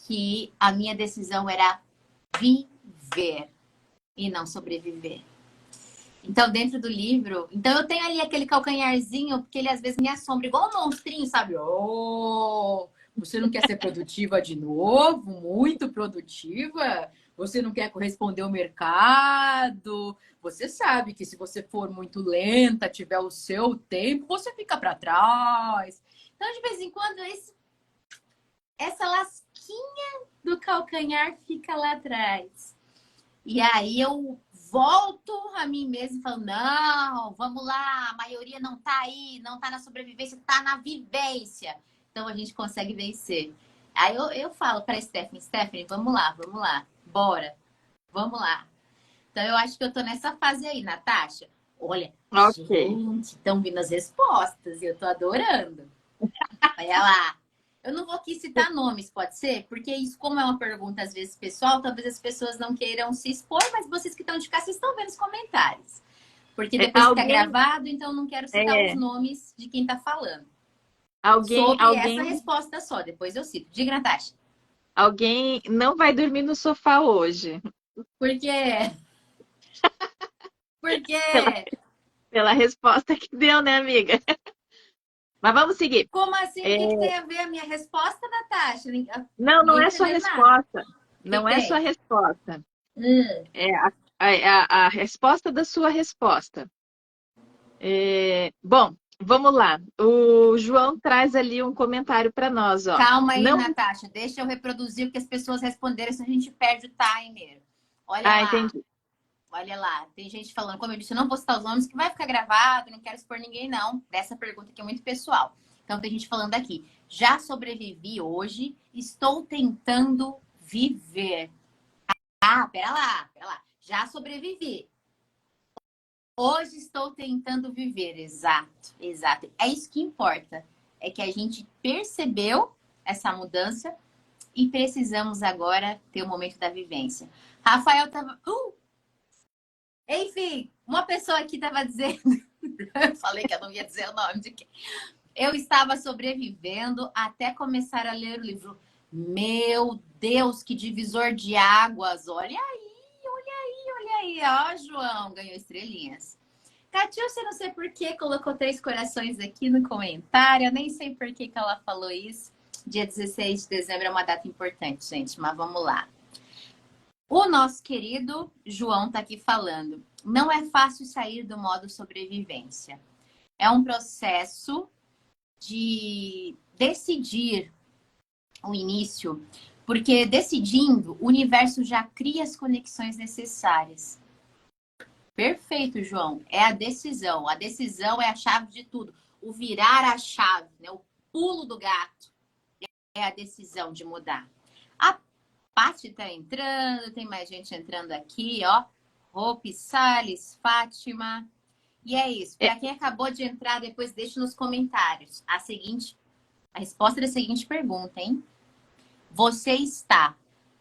Que a minha decisão era viver e não sobreviver. Então, dentro do livro, então eu tenho ali aquele calcanharzinho, porque ele às vezes me assombra, igual um monstrinho, sabe? Oh, você não quer ser produtiva de novo? Muito produtiva? Você não quer corresponder ao mercado? Você sabe que se você for muito lenta, tiver o seu tempo, você fica para trás. Então, de vez em quando, essa lasquinha do calcanhar fica lá atrás. E aí eu volto a mim mesma e falo, não, vamos lá, a maioria não tá aí, não tá na sobrevivência, tá na vivência. Então a gente consegue vencer. Aí eu falo para Stephanie, vamos lá, bora, vamos lá. Então eu acho que eu tô nessa fase aí, Natasha. Olha, Ok. gente, estão vindo as respostas e eu tô adorando. Olha lá. Eu não vou aqui citar nomes, pode ser? Porque isso, como é uma pergunta às vezes pessoal, talvez as pessoas não queiram se expor, mas vocês que estão de cá, vocês estão vendo os comentários. Porque depois fica Alguém, gravado, então eu não quero citar os é, nomes de quem está falando. alguém, Sobre essa alguém, resposta só, depois eu cito. Diga, Natasha. alguém não vai dormir no sofá hoje, Por quê? Por pela, quê? pela resposta que deu, né, amiga? Mas vamos seguir. Como assim? O É, que, que tem a ver a minha resposta, Natasha? não, não Ninguém é sua entendeu nada. resposta. O que, que Não é sua tem? resposta. Hum. É a resposta da sua resposta. Bom, vamos lá. O João traz ali um comentário para nós, ó. Calma aí, Não. Natasha. Deixa eu reproduzir o que as pessoas responderam, se a gente perde o timer. Olha Ah, lá, entendi. olha lá. Tem gente falando, como eu disse, eu não vou citar os nomes, que vai ficar gravado, não quero expor ninguém, não. Dessa pergunta que é muito pessoal. Então, tem gente falando aqui. Já sobrevivi hoje, estou tentando viver. Ah, pera lá. Já sobrevivi. Hoje estou tentando viver. Exato, exato. É isso que importa. É que a gente percebeu essa mudança e precisamos agora ter o momento da vivência. Rafael tava. Enfim, uma pessoa aqui estava dizendo. Eu falei que eu não ia dizer o nome de quem. Eu estava sobrevivendo até começar a ler o livro. Meu Deus, que divisor de águas! Olha aí, olha aí, olha aí. Ó, João, ganhou estrelinhas. Catiúcia, não sei por que colocou 3 corações aqui no comentário. Eu nem sei por que ela falou isso. Dia 16 de dezembro é uma data importante, gente, mas vamos lá. O nosso querido João está aqui falando. Não é fácil sair do modo sobrevivência. É um processo de decidir o início, porque decidindo, o universo já cria as conexões necessárias. Perfeito, João. É a decisão. A decisão é a chave de tudo. O virar a chave, né? O pulo do gato é a decisão de mudar. A Paty tá entrando, tem mais gente entrando aqui, ó. Hope, Salles, Fátima. E é isso. É, Para quem acabou de entrar, depois deixe nos comentários a resposta da seguinte pergunta, hein? Você está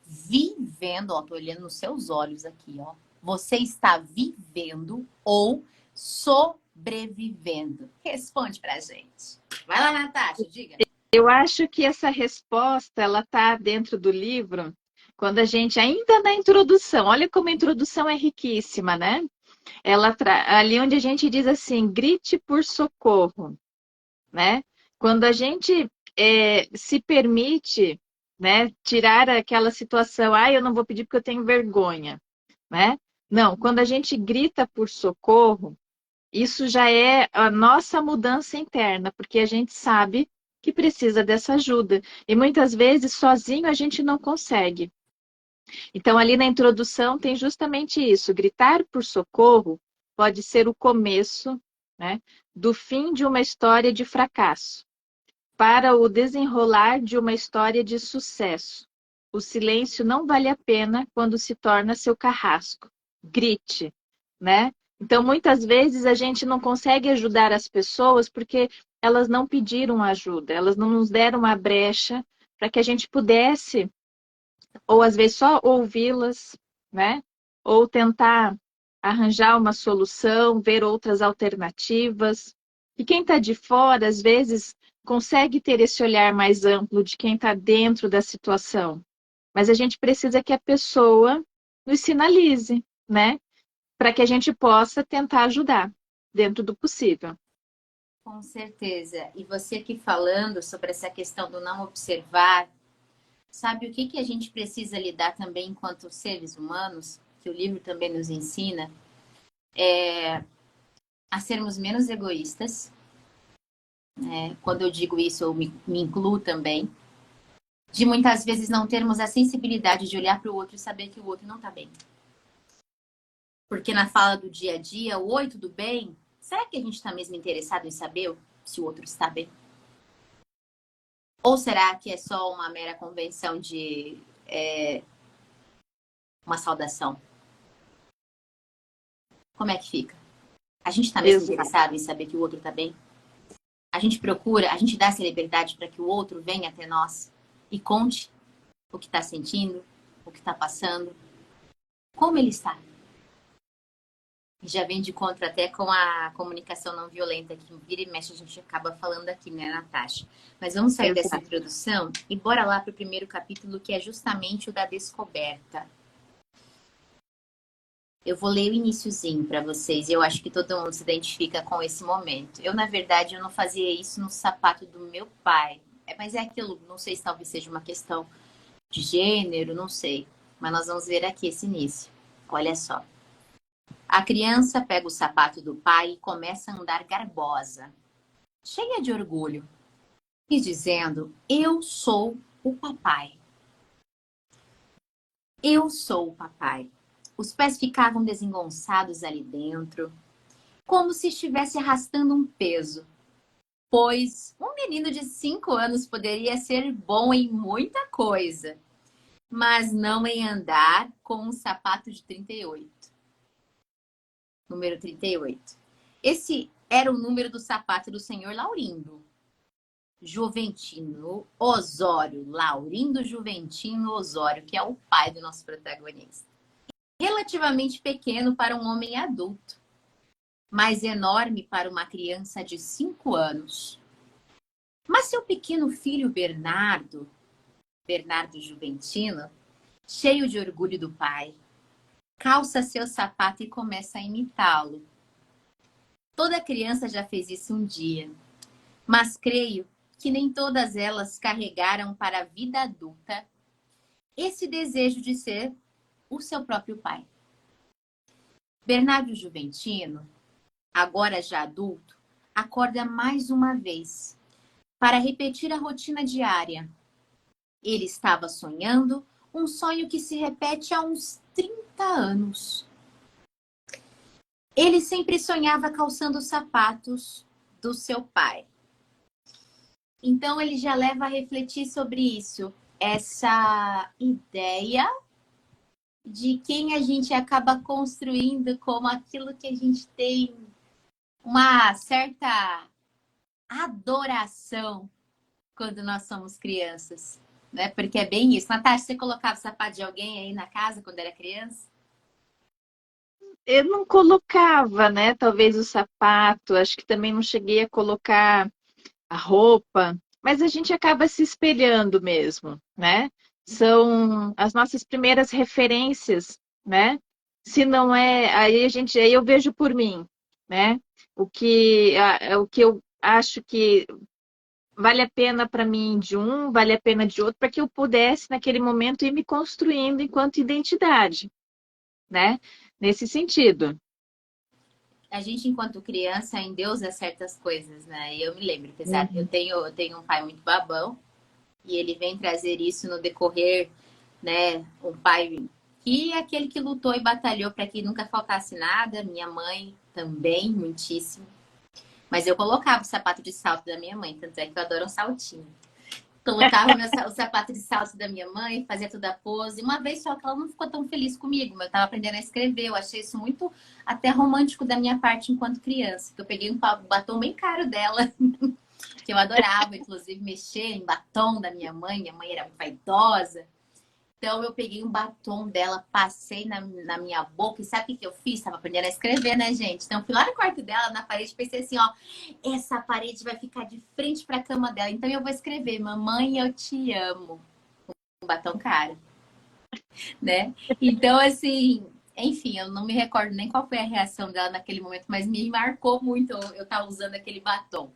vivendo, ó, tô olhando nos seus olhos aqui, ó. Você está vivendo ou sobrevivendo? Responde pra gente. Vai lá, Natasha, diga. eu acho que essa resposta ela está dentro do livro, quando a gente ainda na introdução, olha como a introdução é riquíssima, né? Ali onde a gente diz assim, grite por socorro, né? Quando a gente se permite, né, tirar aquela situação, eu não vou pedir porque eu tenho vergonha, né? Não, quando a gente grita por socorro, isso já é a nossa mudança interna, porque a gente sabe que precisa dessa ajuda. E muitas vezes sozinho a gente não consegue. Então, ali na introdução tem justamente isso: gritar por socorro pode ser o começo, né, do fim de uma história de fracasso, para o desenrolar de uma história de sucesso. O silêncio não vale a pena quando se torna seu carrasco. Grite, né? Então, muitas vezes a gente não consegue ajudar as pessoas porque elas não pediram ajuda, elas não nos deram uma brecha para que a gente pudesse, ou às vezes só ouvi-las, né? Ou tentar arranjar uma solução, ver outras alternativas. E quem está de fora, às vezes, consegue ter esse olhar mais amplo de quem está dentro da situação. Mas a gente precisa que a pessoa nos sinalize, né? Para que a gente possa tentar ajudar dentro do possível. Com certeza. E você aqui falando sobre essa questão do não observar, sabe o que que a gente precisa lidar também enquanto seres humanos, que o livro também nos ensina, a sermos menos egoístas. Quando eu digo isso, eu me incluo também. De muitas vezes não termos a sensibilidade de olhar para o outro e saber que o outro não está bem. Porque na fala do dia a dia, o oi, tudo bem? Será que a gente está mesmo interessado em saber se o outro está bem? Ou será que é só uma mera convenção de uma saudação? Como é que fica? A gente está mesmo Exato. interessado em saber que o outro está bem? A gente procura, a gente dá essa liberdade para que o outro venha até nós e conte o que está sentindo, o que está passando, como ele está. Já vem de contra até com a comunicação não violenta, que vira e mexe a gente acaba falando aqui, né, Natasha? Mas vamos sair dessa Exato. introdução e bora lá para o primeiro capítulo, que é justamente o da descoberta. Eu vou ler o iniciozinho para vocês. Eu acho que todo mundo se identifica com esse momento. Eu, na verdade, eu não fazia isso no sapato do meu pai. Mas é aquilo, não sei se talvez seja uma questão de gênero, não sei. Mas nós vamos ver aqui esse início. Olha só. A criança pega o sapato do pai e começa a andar garbosa, cheia de orgulho, e dizendo: Eu sou o papai. Eu sou o papai. Os pés ficavam desengonçados ali dentro, como se estivesse arrastando um peso, pois um menino de 5 anos poderia ser bom em muita coisa, mas não em andar com um sapato de 38. Número 38. Esse era o número do sapato do senhor Laurindo Juventino Osório. Laurindo Juventino Osório, que é o pai do nosso protagonista. Relativamente pequeno para um homem adulto, mas enorme para uma criança de 5 anos. Mas seu pequeno filho Bernardo Juventino, cheio de orgulho do pai, calça seu sapato e começa a imitá-lo. Toda criança já fez isso um dia, mas creio que nem todas elas carregaram para a vida adulta esse desejo de ser o seu próprio pai. Bernardo Juventino, agora já adulto, acorda mais uma vez para repetir a rotina diária. Ele estava sonhando um sonho que se repete há uns 30 anos. Ele sempre sonhava calçando os sapatos do seu pai. Então ele já leva a refletir sobre isso, essa ideia de quem a gente acaba construindo como aquilo que a gente tem uma certa adoração quando nós somos crianças, né? Porque é bem isso. Natasha, você colocava o sapato de alguém aí na casa quando era criança? Eu não colocava, né? Talvez o sapato, acho que também não cheguei a colocar a roupa, mas a gente acaba se espelhando mesmo, né? São as nossas primeiras referências, né? se não é, aí eu vejo por mim, né? O que eu acho que vale a pena para mim de um, vale a pena de outro, para que eu pudesse, naquele momento, ir me construindo enquanto identidade, né? Nesse sentido. A gente, enquanto criança, endeusa certas coisas, né? E eu me lembro, apesar, Uhum. eu tenho um pai muito babão, e ele vem trazer isso no decorrer, né? Um pai que é aquele que lutou e batalhou para que nunca faltasse nada, minha mãe também, muitíssimo. Mas eu colocava o sapato de salto da minha mãe, tanto é que eu adoro um saltinho. Colocava o sapato de salto da minha mãe, fazia toda a pose. Uma vez só que ela não ficou tão feliz comigo, mas eu tava aprendendo a escrever. Eu achei isso muito até romântico da minha parte enquanto criança. Que eu peguei um batom bem caro dela, que eu adorava, inclusive, mexer em batom da minha mãe. Minha mãe era vaidosa. Então eu peguei um batom dela, passei na minha boca e sabe o que eu fiz? Tava aprendendo a escrever, né, gente? Então eu fui lá no quarto dela, na parede, pensei assim, ó, essa parede vai ficar de frente para a cama dela. Então eu vou escrever, mamãe, eu te amo. Um batom caro, né? Então assim, enfim, eu não me recordo nem qual foi a reação dela naquele momento, mas me marcou muito eu estar usando aquele batom.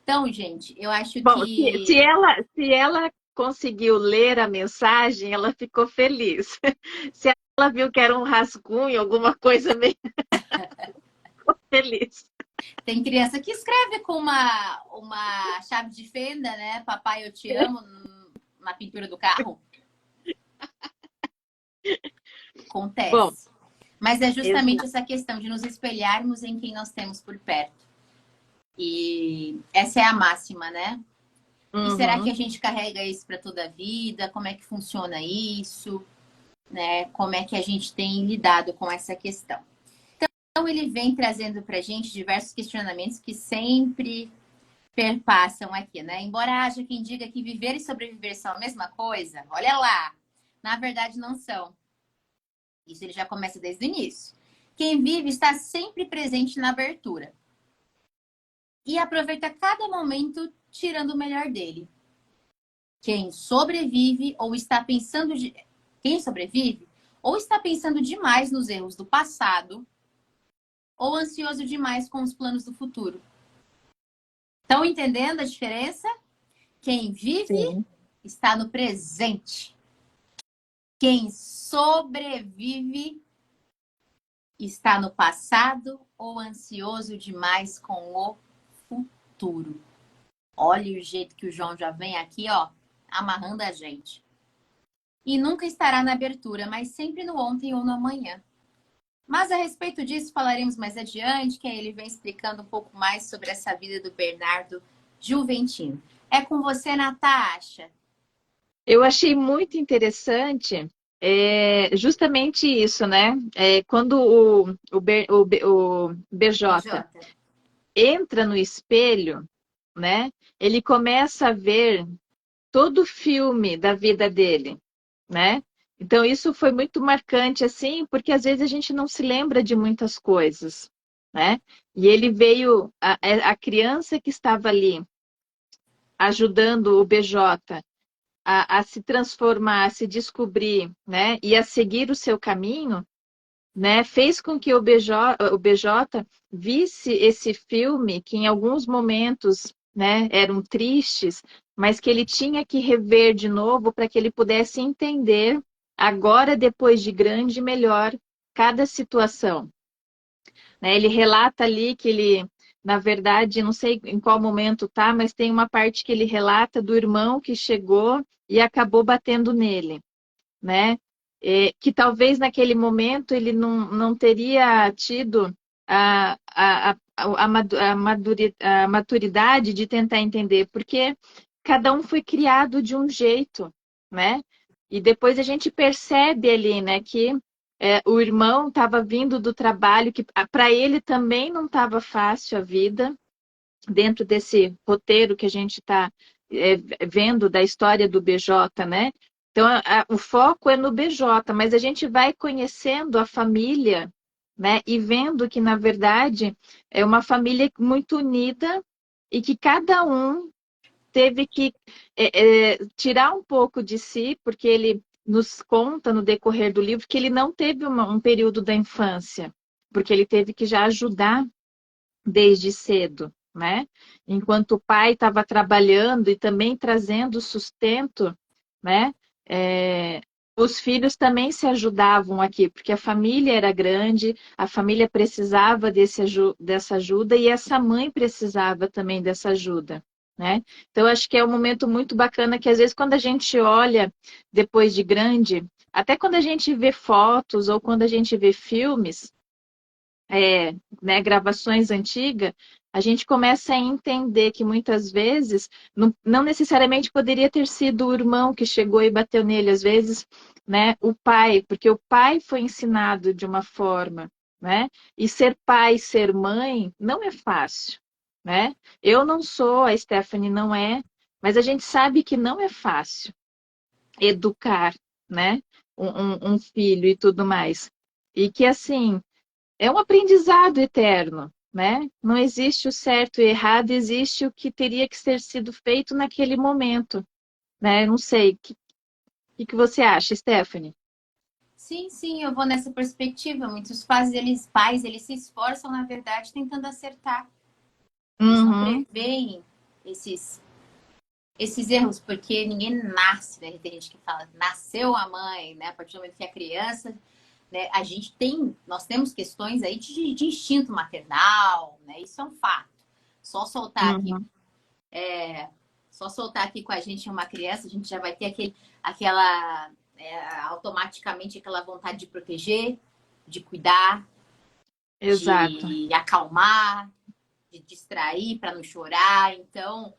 Então, gente, eu acho Bom, que se ela conseguiu ler a mensagem, ela ficou feliz. Se ela viu que era um rascunho, alguma coisa meio feliz. tem criança que escreve com uma chave de fenda, né? Papai, eu te amo, na pintura do carro. Bom, Acontece. Mas é justamente exato. essa questão de nos espelharmos em quem nós temos por perto. E essa é a máxima, né? E será que a Uhum. gente carrega isso para toda a vida? Como é que funciona isso? Né? Como é que a gente tem lidado com essa questão? Então, ele vem trazendo para a gente diversos questionamentos que sempre perpassam aqui, né? Embora haja quem diga que viver e sobreviver são a mesma coisa, olha lá, na verdade não são. Isso ele já começa desde o início. Quem vive está sempre presente na abertura e aproveita cada momento tirando o melhor dele. Quem sobrevive ou está pensando de... Quem sobrevive ou está pensando demais nos erros do passado ou ansioso demais com os planos do futuro. Estão entendendo a diferença? Quem vive Sim. está no presente. Quem sobrevive está no passado ou ansioso demais com o futuro. Olha o jeito que o João já vem aqui, ó, amarrando a gente. E nunca estará na abertura, mas sempre no ontem ou no amanhã. Mas a respeito disso falaremos mais adiante, que aí ele vem explicando um pouco mais sobre essa vida do Bernardo Juventino. É com você, Natasha. Eu achei muito interessante justamente isso, né? Quando o BJ BJ. entra no espelho, né? Ele começa a ver todo o filme da vida dele, né? Então isso foi muito marcante assim, porque às vezes a gente não se lembra de muitas coisas, né? E ele veio a criança que estava ali ajudando o BJ a se transformar, a se descobrir, né? E a seguir o seu caminho, né? Fez com que o BJ visse esse filme que em alguns momentos, né, eram tristes, mas que ele tinha que rever de novo para que ele pudesse entender agora, depois de grande, melhor cada situação, né? Ele relata ali que ele, na verdade, não sei em qual momento tá, mas tem uma parte que ele relata do irmão que chegou e acabou batendo nele, né? Que talvez naquele momento ele não teria tido a maturidade de tentar entender, porque cada um foi criado de um jeito, né? E depois a gente percebe ali, né, que o irmão estava vindo do trabalho, que para ele também não estava fácil a vida, dentro desse roteiro que a gente está vendo da história do BJ, né? Então, o foco é no BJ, mas a gente vai conhecendo a família, né? E vendo que, na verdade, é uma família muito unida e que cada um teve que tirar um pouco de si, porque ele nos conta no decorrer do livro que ele não teve um período da infância, porque ele teve que já ajudar desde cedo, né? Enquanto o pai estava trabalhando e também trazendo sustento, né? Os filhos também se ajudavam aqui, porque a família era grande, a família precisava dessa ajuda e essa mãe precisava também dessa ajuda, né? Então, acho que é um momento muito bacana que, às vezes, quando a gente olha depois de grande, até quando a gente vê fotos ou quando a gente vê filmes, né, gravações antigas, a gente começa a entender que muitas vezes não necessariamente poderia ter sido o irmão que chegou e bateu nele, às vezes, né, o pai, porque o pai foi ensinado de uma forma, né? E ser pai, ser mãe, não é fácil, né? Eu não sou, a Stephanie não é, mas a gente sabe que não é fácil educar, né, um filho e tudo mais. E que assim é um aprendizado eterno, né? Não existe o certo e errado, existe o que teria que ter sido feito naquele momento, né? Não sei, o que você acha, Stephanie? Sim, sim, eu vou nessa perspectiva. Muitos pais, eles se esforçam, na verdade, tentando acertar. Eles não Uhum, preveem esses, esses erros, porque ninguém nasce, né? Tem gente que fala, nasceu a mãe, né? A partir do momento que é criança, né? Nós temos questões aí de instinto maternal, né? Isso é um fato. Só soltar aqui, uhum, só soltar aqui com a gente uma criança, a gente já vai ter automaticamente aquela vontade de proteger, de cuidar, exato. de acalmar, de distrair para não chorar. Então,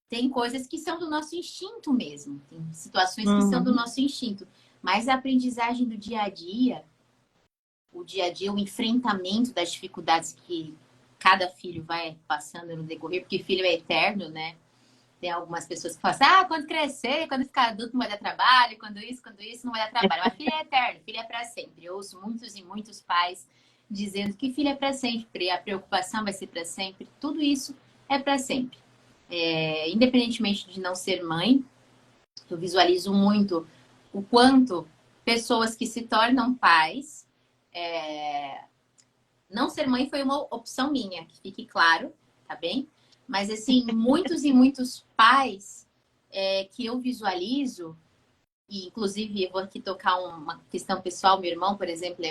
tem coisas que são do nosso instinto mesmo, tem situações que são do Uhum, nosso instinto, mas a aprendizagem do dia a dia, o enfrentamento das dificuldades que cada filho vai passando no decorrer, porque filho é eterno, né? Tem algumas pessoas que falam assim, quando crescer, quando ficar adulto não vai dar trabalho, quando isso não vai dar trabalho. Mas filho é eterno, filho é para sempre. Eu ouço muitos e muitos pais dizendo que filho é para sempre, a preocupação vai ser para sempre, tudo isso é para sempre. Independentemente de não ser mãe, eu visualizo muito o quanto pessoas que se tornam pais, não ser mãe foi uma opção minha, que fique claro, tá bem? Mas assim, muitos e muitos pais que eu visualizo, e inclusive eu vou aqui tocar uma questão pessoal, meu irmão, por exemplo,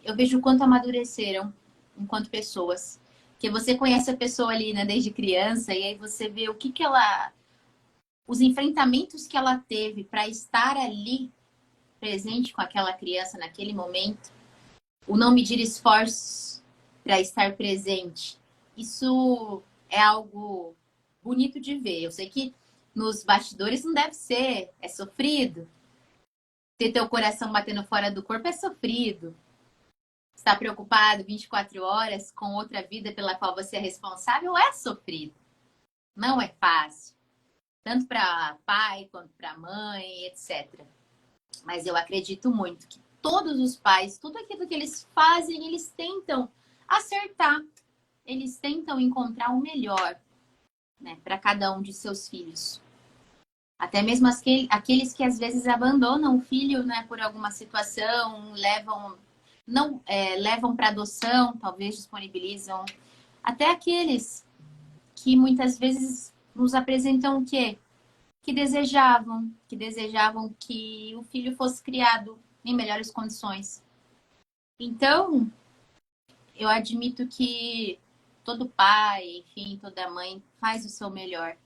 eu vejo o quanto amadureceram enquanto pessoas. Porque você conhece a pessoa ali, né, desde criança, e aí você vê o que os enfrentamentos que ela teve para estar ali presente com aquela criança naquele momento, o não medir esforços para estar presente. Isso é algo bonito de ver. Eu sei que nos bastidores não deve ser, é sofrido. Ter teu coração batendo fora do corpo é sofrido. Estar preocupado 24 horas com outra vida pela qual você é responsável é sofrido. Não é fácil. Tanto para pai quanto para mãe, etc. Mas eu acredito muito que todos os pais, tudo aquilo que eles fazem, eles tentam acertar. Eles tentam encontrar o melhor, né, para cada um de seus filhos. Até mesmo aqueles que às vezes abandonam o filho, né, por alguma situação, levam para adoção, talvez disponibilizam. Até aqueles que muitas vezes nos apresentam o quê? Que desejavam que o filho fosse criado em melhores condições. Então, eu admito que todo pai, enfim, toda mãe faz o seu melhor.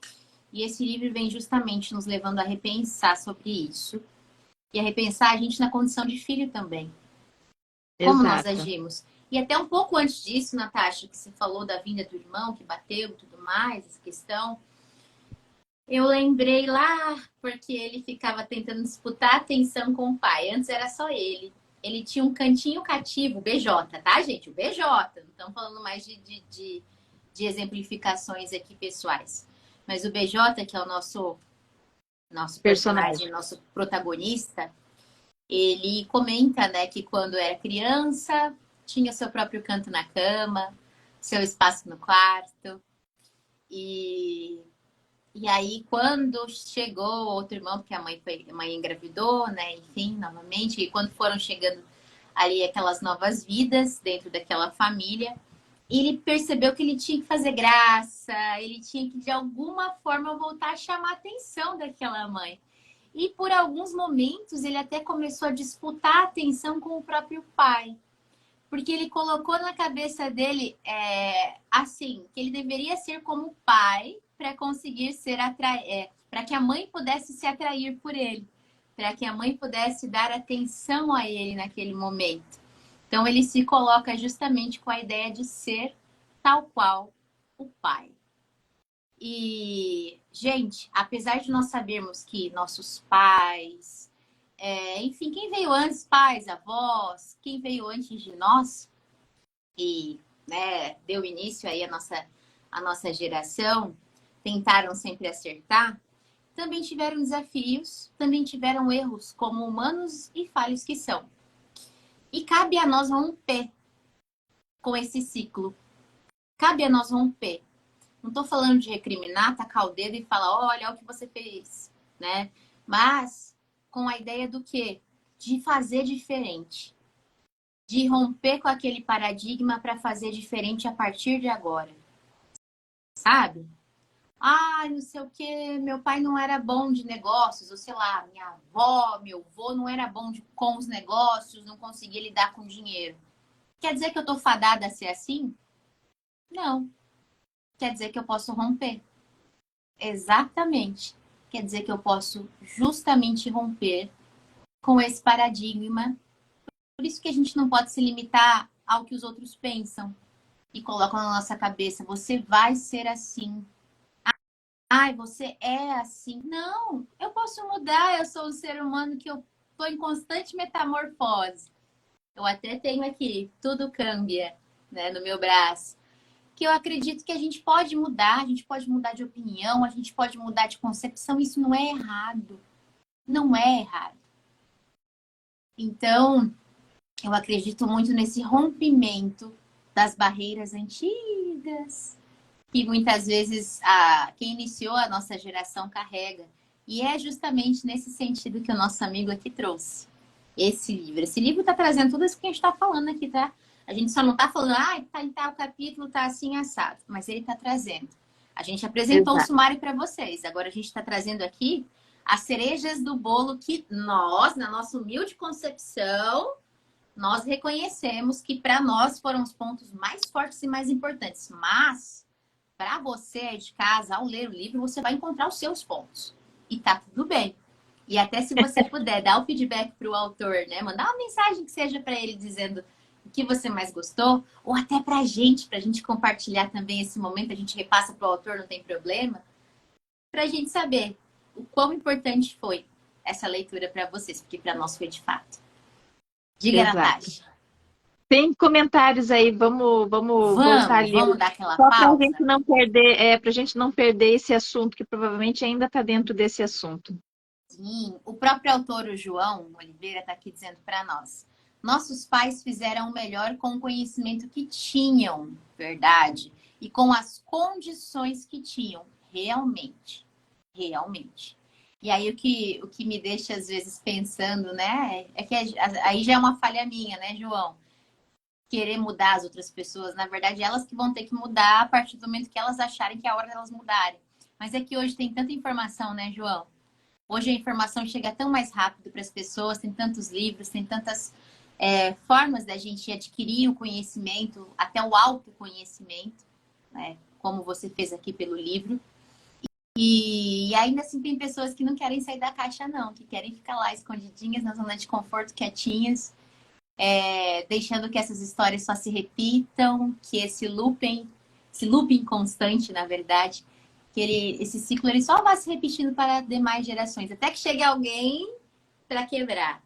E esse livro vem justamente nos levando a repensar sobre isso. E a repensar a gente na condição de filho também. Como nós exato. agimos. E até um pouco antes disso, Natasha, que você falou da vinda do irmão que bateu e tudo mais, essa questão. Eu lembrei lá porque ele ficava tentando disputar a atenção com o pai. Antes era só ele. Ele tinha um cantinho cativo, o BJ, tá, gente? O BJ. Não estamos falando mais de exemplificações aqui pessoais. Mas o BJ, que é o nosso Personagem. personagem, nosso protagonista, ele comenta, né, que quando era criança tinha seu próprio canto na cama, seu espaço no quarto. E E aí, quando chegou outro irmão, porque a mãe engravidou, né? Enfim, novamente, e quando foram chegando ali aquelas novas vidas dentro daquela família, ele percebeu que ele tinha que fazer graça, ele tinha que de alguma forma voltar a chamar a atenção daquela mãe. E por alguns momentos ele até começou a disputar a atenção com o próprio pai. Porque ele colocou na cabeça dele assim, que ele deveria ser como pai para conseguir ser para que a mãe pudesse se atrair por ele, para que a mãe pudesse dar atenção a ele naquele momento. Então ele se coloca justamente com a ideia de ser tal qual o pai. E, gente, apesar de nós sabermos que nossos pais, enfim, quem veio antes, pais, avós, quem veio antes de nós, e né, deu início aí a nossa geração, tentaram sempre acertar, também tiveram desafios, também tiveram erros, como humanos e falhos que são. E cabe a nós romper com esse ciclo. Cabe a nós romper. Não estou falando de recriminar, tacar o dedo e falar, olha o que você fez, né? Mas com a ideia do quê? De fazer diferente. De romper com aquele paradigma para fazer diferente a partir de agora. Sabe? Ah, não sei o que, meu pai não era bom de negócios, ou sei lá, minha avó, meu avô não era bom com os negócios, não conseguia lidar com dinheiro. Quer dizer que eu tô fadada a ser assim? Não. Quer dizer que eu posso romper. Exatamente. Quer dizer que eu posso justamente romper com esse paradigma. Por isso que a gente não pode se limitar ao que os outros pensam e colocam na nossa cabeça. Você vai ser assim. Ai, você é assim. Não, eu posso mudar. Eu sou um ser humano que eu estou em constante metamorfose. Eu até tenho aqui, tudo cambia, né, no meu braço. Que eu acredito que a gente pode mudar de opinião, a gente pode mudar de concepção. Isso não é errado. Não é errado. Então, eu acredito muito nesse rompimento das barreiras antigas, que muitas vezes quem iniciou a nossa geração carrega. E é justamente nesse sentido que o nosso amigo aqui trouxe esse livro. Esse livro está trazendo tudo isso que a gente está falando aqui, tá? A gente só não está falando, tá em tal capítulo, tá assim assado. Mas ele está trazendo. A gente apresentou o sumário para vocês. Agora a gente está trazendo aqui as cerejas do bolo que nós, na nossa humilde concepção, nós reconhecemos que para nós foram os pontos mais fortes e mais importantes. Mas para você aí de casa, ao ler o livro, você vai encontrar os seus pontos. E tá tudo bem. E até se você puder dar o feedback para o autor, né? Mandar uma mensagem que seja para ele dizendo o que você mais gostou, ou até para a gente compartilhar também esse momento, a gente repassa para o autor, não tem problema, para a gente saber o quão importante foi essa leitura para vocês, porque para nós foi de fato. Diga, Natasha. Tem comentários aí, vamos voltar ali. Vamos dar aquela Só para a pausa? gente não perder, para a gente não perder esse assunto, que provavelmente ainda está dentro desse assunto. Sim, o próprio autor, o João Oliveira, está aqui dizendo para nós. Nossos pais fizeram o melhor com o conhecimento que tinham, verdade, e com as condições que tinham, realmente, realmente. E aí o que me deixa às vezes pensando, né, é que aí já é uma falha minha, né, João? Querer mudar as outras pessoas, na verdade, elas que vão ter que mudar a partir do momento que elas acharem que é a hora delas mudarem. Mas é que hoje tem tanta informação, né, João? Hoje a informação chega tão mais rápido para as pessoas, tem tantos livros, tem tantas formas da gente adquirir o conhecimento, até o autoconhecimento, né? Como você fez aqui pelo livro. E ainda assim tem pessoas que não querem sair da caixa, não, que querem ficar lá escondidinhas na zona de conforto, quietinhas, deixando que essas histórias só se repitam, que esse looping constante, na verdade, que esse ciclo ele só vai se repetindo para demais gerações, até que chegue alguém para quebrar.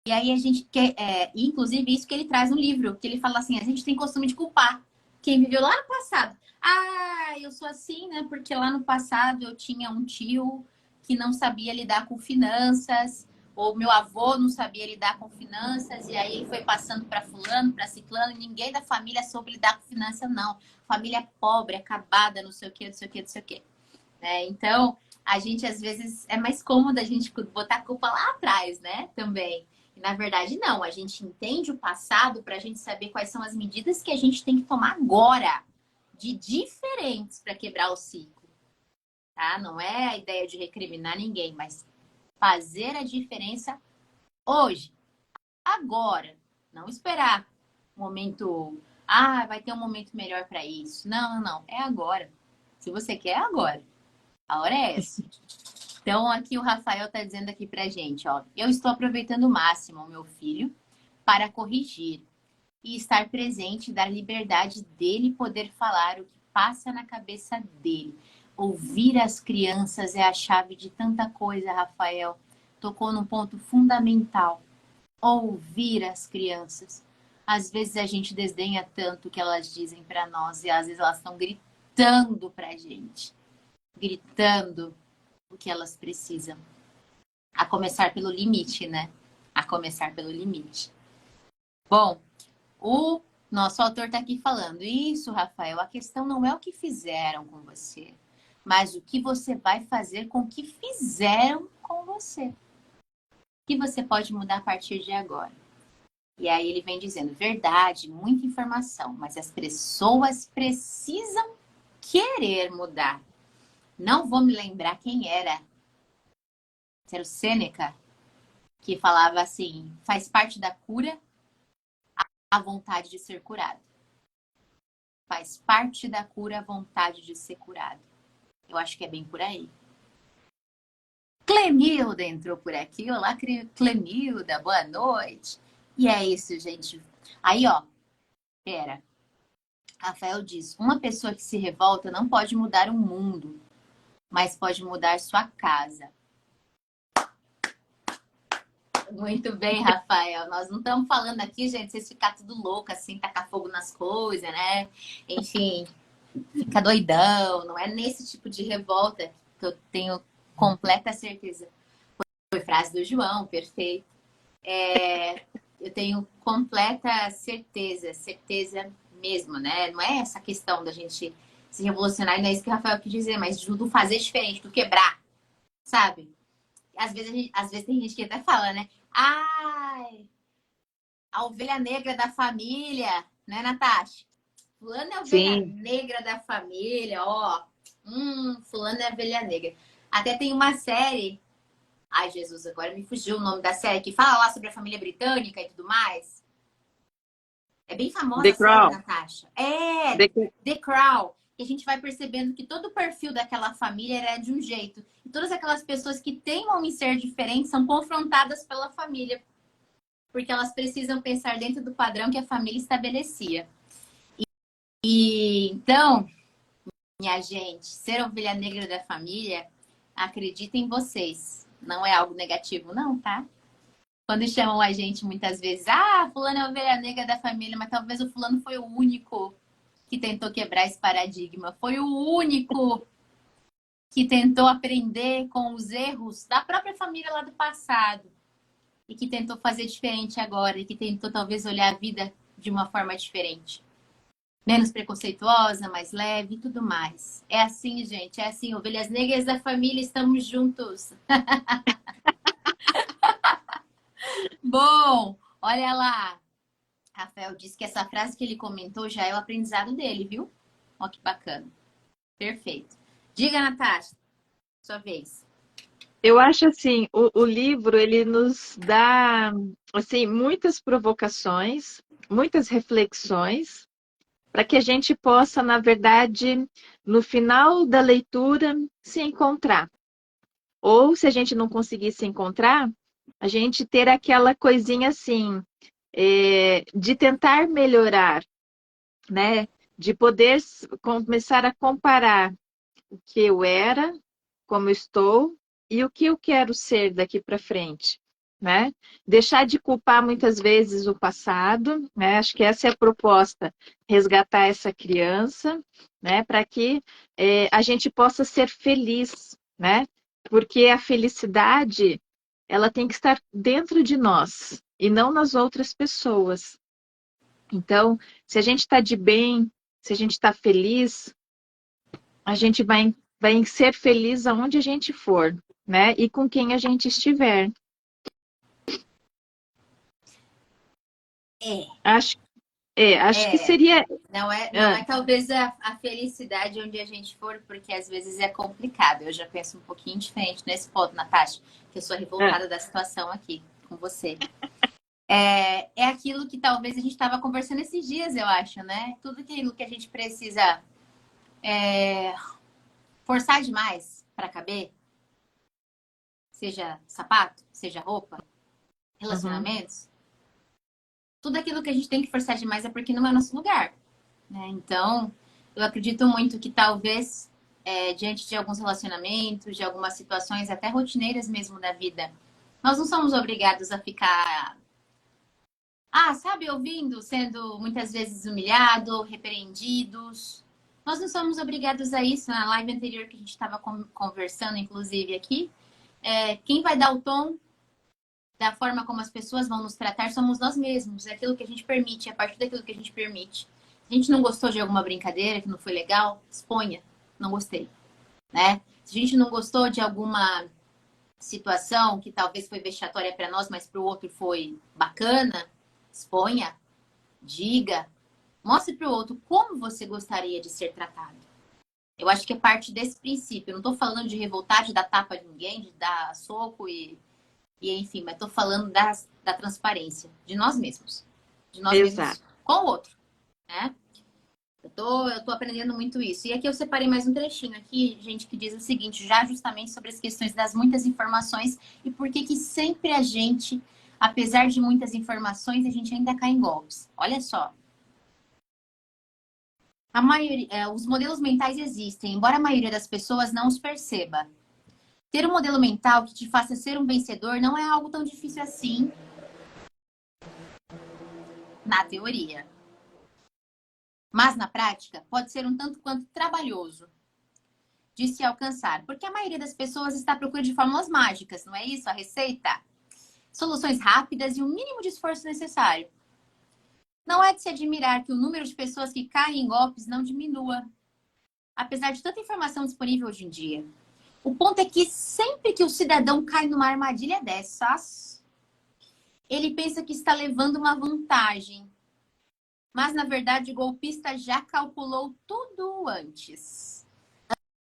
E aí a gente quer, inclusive isso que ele traz no livro, que ele fala assim, a gente tem costume de culpar quem viveu lá no passado. Ah, eu sou assim, né? Porque lá no passado eu tinha um tio que não sabia lidar com finanças, ou meu avô não sabia lidar com finanças, e aí ele foi passando para fulano, para ciclano, e ninguém da família soube lidar com finanças, não. Família pobre, acabada, não sei o quê, não sei o quê, não sei o quê. Então, a gente, às vezes, é mais cômodo a gente botar a culpa lá atrás, né? Também. E, na verdade, não. A gente entende o passado para a gente saber quais são as medidas que a gente tem que tomar agora, de diferentes, para quebrar o ciclo, tá? Não é a ideia de recriminar ninguém, mas fazer a diferença hoje, agora. Não esperar um momento. Ah, vai ter um momento melhor para isso. Não, não, não. É agora. Se você quer, é agora. A hora é essa. Então, aqui o Rafael está dizendo aqui pra gente, ó. Eu estou aproveitando o máximo o meu filho para corrigir e estar presente, dar liberdade dele poder falar o que passa na cabeça dele. Ouvir as crianças é a chave de tanta coisa, Rafael. Tocou num ponto fundamental. Ouvir as crianças. Às vezes a gente desdenha tanto o que elas dizem para nós e às vezes elas estão gritando pra gente. Gritando o que elas precisam. A começar pelo limite, né? A começar pelo limite. Bom, o nosso autor está aqui falando. Isso, Rafael, a questão não é o que fizeram com você, mas o que você vai fazer com o que fizeram com você. O que você pode mudar a partir de agora. E aí ele vem dizendo, verdade, muita informação, mas as pessoas precisam querer mudar. Não vou me lembrar quem era. Era o Sêneca, que falava assim, faz parte da cura a vontade de ser curado. Faz parte da cura a vontade de ser curado. Eu acho que é bem por aí. Clemilda entrou por aqui. Olá, Clemilda, boa noite. E é isso, gente. Aí, ó, pera. Rafael diz, uma pessoa que se revolta não pode mudar o mundo, mas pode mudar sua casa. Muito bem, Rafael. Nós não estamos falando aqui, gente, vocês ficar tudo louco, assim, tacar fogo nas coisas, né? Enfim, ficar doidão. Não é nesse tipo de revolta que eu tenho completa certeza. Foi frase do João, perfeito. Eu tenho completa certeza, certeza mesmo, né? Não é essa questão da gente se revolucionar, não é isso que o Rafael quis dizer, mas do fazer diferente, do quebrar, sabe? Às vezes tem gente que até fala, né? Ai, a ovelha negra da família, né, Natasha? Fulano é a ovelha Sim. negra da família, ó. Fulano é a ovelha negra. Até tem uma série. Ai, Jesus, agora me fugiu o nome da série que fala lá sobre a família britânica e tudo mais. É bem famosa The a série, Crown. Natasha. É, The... The Crown. E a gente vai percebendo que todo o perfil daquela família era de um jeito. E todas aquelas pessoas que teimam em ser diferentes são confrontadas pela família. Porque elas precisam pensar dentro do padrão que a família estabelecia. E então, minha gente, ser ovelha negra da família, acredita em vocês. Não é algo negativo, não, tá? Quando chamam a gente muitas vezes, fulano é a ovelha negra da família, mas talvez o fulano foi o único que tentou quebrar esse paradigma. Foi o único que tentou aprender com os erros da própria família lá do passado. E que tentou fazer diferente agora. E que tentou talvez olhar a vida de uma forma diferente. Menos preconceituosa, mais leve e tudo mais. É assim, gente. É assim. Ovelhas negras da família, estamos juntos. Bom, olha lá. Rafael disse que essa frase que ele comentou já é o aprendizado dele, viu? Olha que bacana. Perfeito. Diga, Natasha, sua vez. Eu acho assim, o livro ele nos dá assim muitas provocações, muitas reflexões, para que a gente possa, na verdade, no final da leitura, se encontrar. Ou se a gente não conseguir se encontrar, a gente ter aquela coisinha assim, de tentar melhorar, né? De poder começar a comparar o que eu era, como eu estou e o que eu quero ser daqui para frente, né? Deixar de culpar muitas vezes o passado, né? Acho que essa é a proposta, resgatar essa criança, né? Para que a gente possa ser feliz, né? Porque a felicidade, ela tem que estar dentro de nós e não nas outras pessoas. Então, se a gente está de bem, se a gente está feliz, a gente vai vai ser feliz aonde a gente for, né? E com quem a gente estiver. É, Acho, acho que é. seria. Não é talvez a felicidade onde a gente for, porque às vezes é complicado. Eu já penso um pouquinho diferente nesse ponto, Natasha, que eu sou Ah, revoltada da situação aqui com você. É aquilo que talvez a gente estava conversando esses dias, eu acho, né? Tudo aquilo que a gente precisa forçar demais para caber, seja sapato, seja roupa, uhum, relacionamentos, tudo aquilo que a gente tem que forçar demais é porque não é nosso lugar, né? Então, eu acredito muito que talvez, diante de alguns relacionamentos, de algumas situações até rotineiras mesmo da vida, nós não somos obrigados a ficar, sabe, ouvindo, sendo muitas vezes humilhado, repreendidos. Nós não somos obrigados a isso. Na live anterior que a gente estava conversando, inclusive aqui, quem vai dar o tom da forma como as pessoas vão nos tratar somos nós mesmos. É aquilo que a gente permite, é a partir daquilo que a gente permite. Se a gente não gostou de alguma brincadeira que não foi legal, exponha. Não gostei, né? Se a gente não gostou de alguma situação que talvez foi vexatória para nós, mas para o outro foi bacana, exponha, diga, mostre para o outro como você gostaria de ser tratado. Eu acho que é parte desse princípio. Eu não estou falando de revoltar, de dar tapa de ninguém, de dar soco e enfim, mas estou falando da transparência de nós mesmos. De nós exato. mesmos com o outro, né? Eu tô aprendendo muito isso. E aqui eu separei mais um trechinho aqui, gente, que diz o seguinte, já justamente sobre as questões das muitas informações e por que que sempre a gente, apesar de muitas informações, a gente ainda cai em golpes. Olha só. A maioria, os modelos mentais existem, embora a maioria das pessoas não os perceba. Ter um modelo mental que te faça ser um vencedor não é algo tão difícil assim na teoria. Mas na prática, pode ser um tanto quanto trabalhoso de se alcançar, porque a maioria das pessoas está à procura de fórmulas mágicas, não é isso? A receita? Soluções rápidas e o mínimo de esforço necessário. Não é de se admirar que o número de pessoas que caem em golpes não diminua, apesar de tanta informação disponível hoje em dia. O ponto é que sempre que o cidadão cai numa armadilha dessas, ele pensa que está levando uma vantagem. Mas, na verdade, o golpista já calculou tudo antes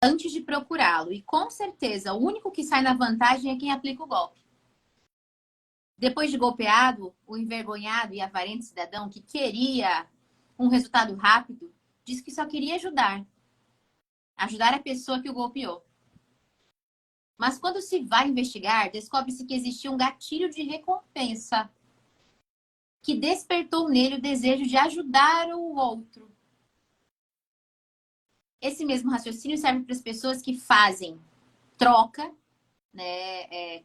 de procurá-lo. E, com certeza, o único que sai na vantagem é quem aplica o golpe. Depois de golpeado, o envergonhado e avarento cidadão que queria um resultado rápido, disse que só queria ajudar a pessoa que o golpeou. Mas quando se vai investigar, descobre-se que existia um gatilho de recompensa que despertou nele o desejo de ajudar o outro. Esse mesmo raciocínio serve para as pessoas que fazem troca, né?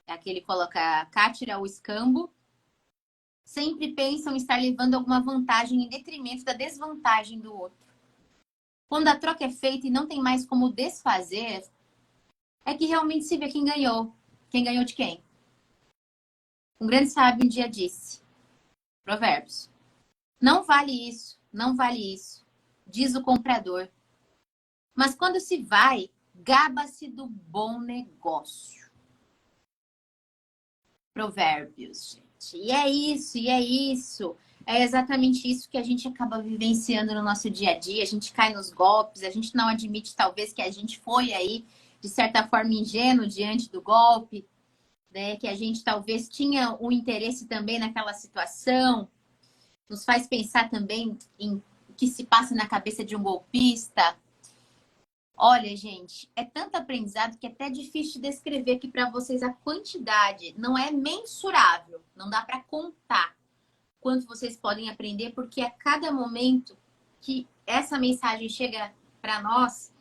Aquele coloca cátira ou escambo, sempre pensam em estar levando alguma vantagem em detrimento da desvantagem do outro. Quando a troca é feita e não tem mais como desfazer, é que realmente se vê quem ganhou. Quem ganhou de quem? Um grande sábio um dia disse, Provérbios, não vale isso, não vale isso, diz o comprador. Mas quando se vai, gaba-se do bom negócio. Provérbios, gente. E é isso, e é isso. É exatamente isso que a gente acaba vivenciando no nosso dia a dia. A gente cai nos golpes, a gente não admite, talvez, que a gente foi aí, de certa forma, ingênuo diante do golpe, né? Que a gente talvez tinha um interesse também naquela situação. Nos faz pensar também em o que se passa na cabeça de um golpista. Olha, gente, é tanto aprendizado que é até difícil de descrever aqui para vocês a quantidade. Não é mensurável, não dá para contar quanto vocês podem aprender, porque a cada momento que essa mensagem chega para nós,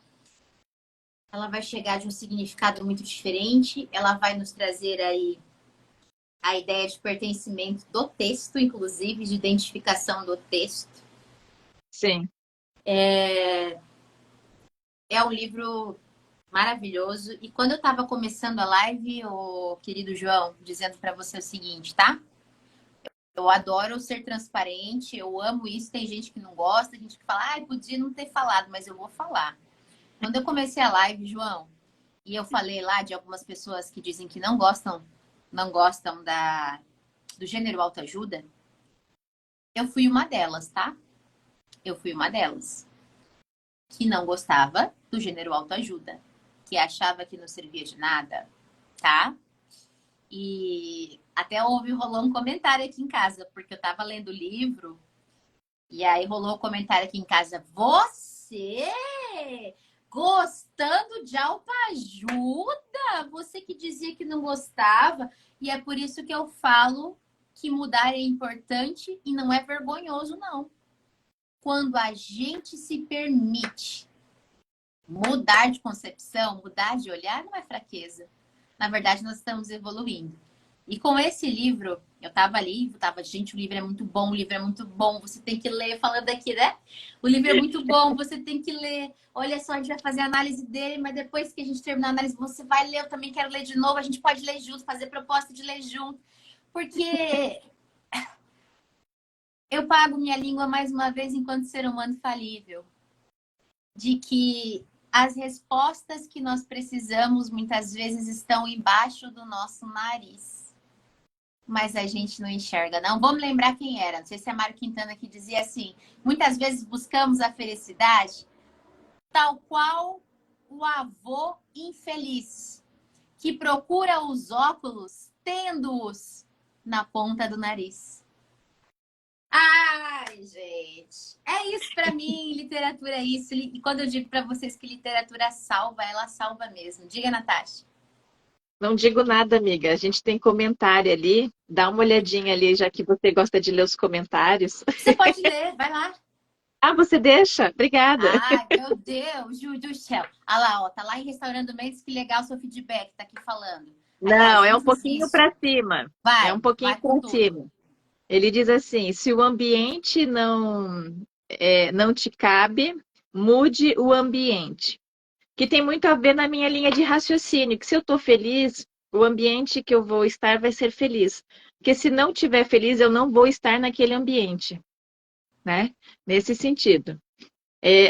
ela vai chegar de um significado muito diferente, ela vai nos trazer aí a ideia de pertencimento do texto, inclusive de identificação do texto. Sim. É um livro maravilhoso. E quando eu estava começando a live, o querido João, dizendo para você o seguinte, tá? Eu adoro ser transparente, eu amo isso. Tem gente que não gosta, tem gente que fala, podia não ter falado, mas eu vou falar. Quando eu comecei a live, João, e eu falei lá de algumas pessoas que dizem que não gostam do gênero autoajuda, eu fui uma delas, tá? Eu fui uma delas que não gostava do gênero autoajuda, que achava que não servia de nada, tá? E até rolou um comentário aqui em casa, porque eu tava lendo o livro, e aí rolou um comentário aqui em casa. Você gostando de autoajuda? Você que dizia que não gostava. E é por isso que eu falo que mudar é importante e não é vergonhoso, não. Quando a gente se permite mudar de concepção, mudar de olhar, não é fraqueza. Na verdade, nós estamos evoluindo. E com esse livro, eu tava ali, gente, o livro é muito bom, o livro é muito bom, você tem que ler, falando aqui, né? O livro é muito bom, você tem que ler. Olha só, a gente vai fazer a análise dele, mas depois que a gente terminar a análise, você vai ler, eu também quero ler de novo, a gente pode ler junto, fazer proposta de ler junto. Porque eu pago minha língua mais uma vez enquanto ser humano falível. De que as respostas que nós precisamos muitas vezes estão embaixo do nosso nariz. Mas a gente não enxerga, não. Vamos lembrar quem era. Não sei se é Mário Quintana que dizia assim: muitas vezes buscamos a felicidade tal qual o avô infeliz, que procura os óculos tendo-os na ponta do nariz. Ai, gente. É isso pra mim, literatura é isso. E quando eu digo pra vocês que literatura salva, ela salva mesmo. Diga, Natasha. Não digo nada, amiga. A gente tem comentário ali. Dá uma olhadinha ali, já que você gosta de ler os comentários. Você pode ler, vai lá. Ah, você deixa? Obrigada. Ai, meu Deus, Ju do céu. Ah lá, ó, tá lá em Restaurando Mendes, que legal o seu feedback, tá aqui falando. Não, é um Analise pouquinho isso. para cima. É um Vai, pouquinho vai com para tudo. cima. Ele diz assim: se o ambiente não te cabe, mude o ambiente. Que tem muito a ver na minha linha de raciocínio, que se eu estou feliz, o ambiente que eu vou estar vai ser feliz. Porque se não estiver feliz, eu não vou estar naquele ambiente, né? Nesse sentido.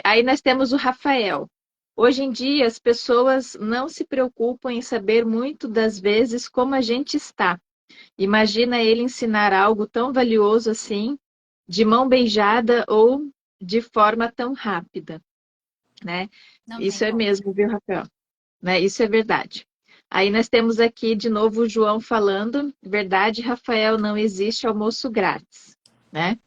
Aí nós temos o Rafael. Hoje em dia, as pessoas não se preocupam em saber muito das vezes como a gente está. Imagina ele ensinar algo tão valioso assim, de mão beijada ou de forma tão rápida, né? Não tem Isso é como. mesmo, viu, Rafael? Né? Isso é verdade. Aí nós temos aqui de novo o João falando, verdade, Rafael, não existe almoço grátis, né?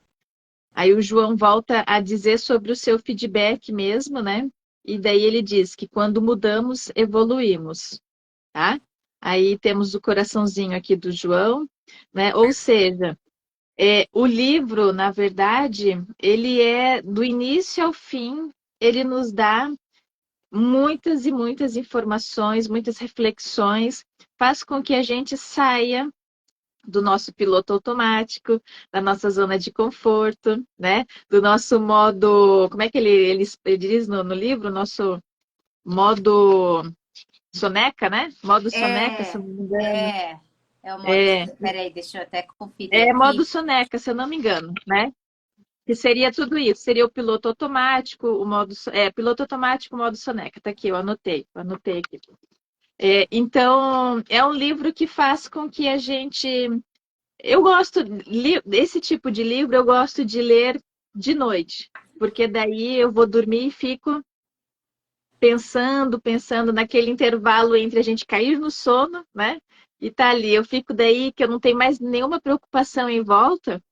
Aí o João volta a dizer sobre o seu feedback mesmo, né? E daí ele diz que quando mudamos, evoluímos, tá? Aí temos o coraçãozinho aqui do João, né? Ou seja, o livro, na verdade, ele é do início ao fim, ele nos dá muitas e muitas informações, muitas reflexões, faz com que a gente saia do nosso piloto automático, da nossa zona de conforto, né? Do nosso modo, como é que ele diz no livro? Nosso modo soneca, né? Modo soneca, se É, eu não me engano. é. É o modo. É, Peraí, deixa eu até conferir é modo aqui. soneca, se eu não me engano, né? Que seria tudo isso, seria o piloto automático, piloto automático, modo soneca. Tá aqui, eu anotei aqui. Então, é um livro que faz com que a gente. Eu gosto desse tipo de livro, eu gosto de ler de noite, porque daí eu vou dormir e fico pensando naquele intervalo entre a gente cair no sono, né? E tá ali, eu fico daí que eu não tenho mais nenhuma preocupação em volta,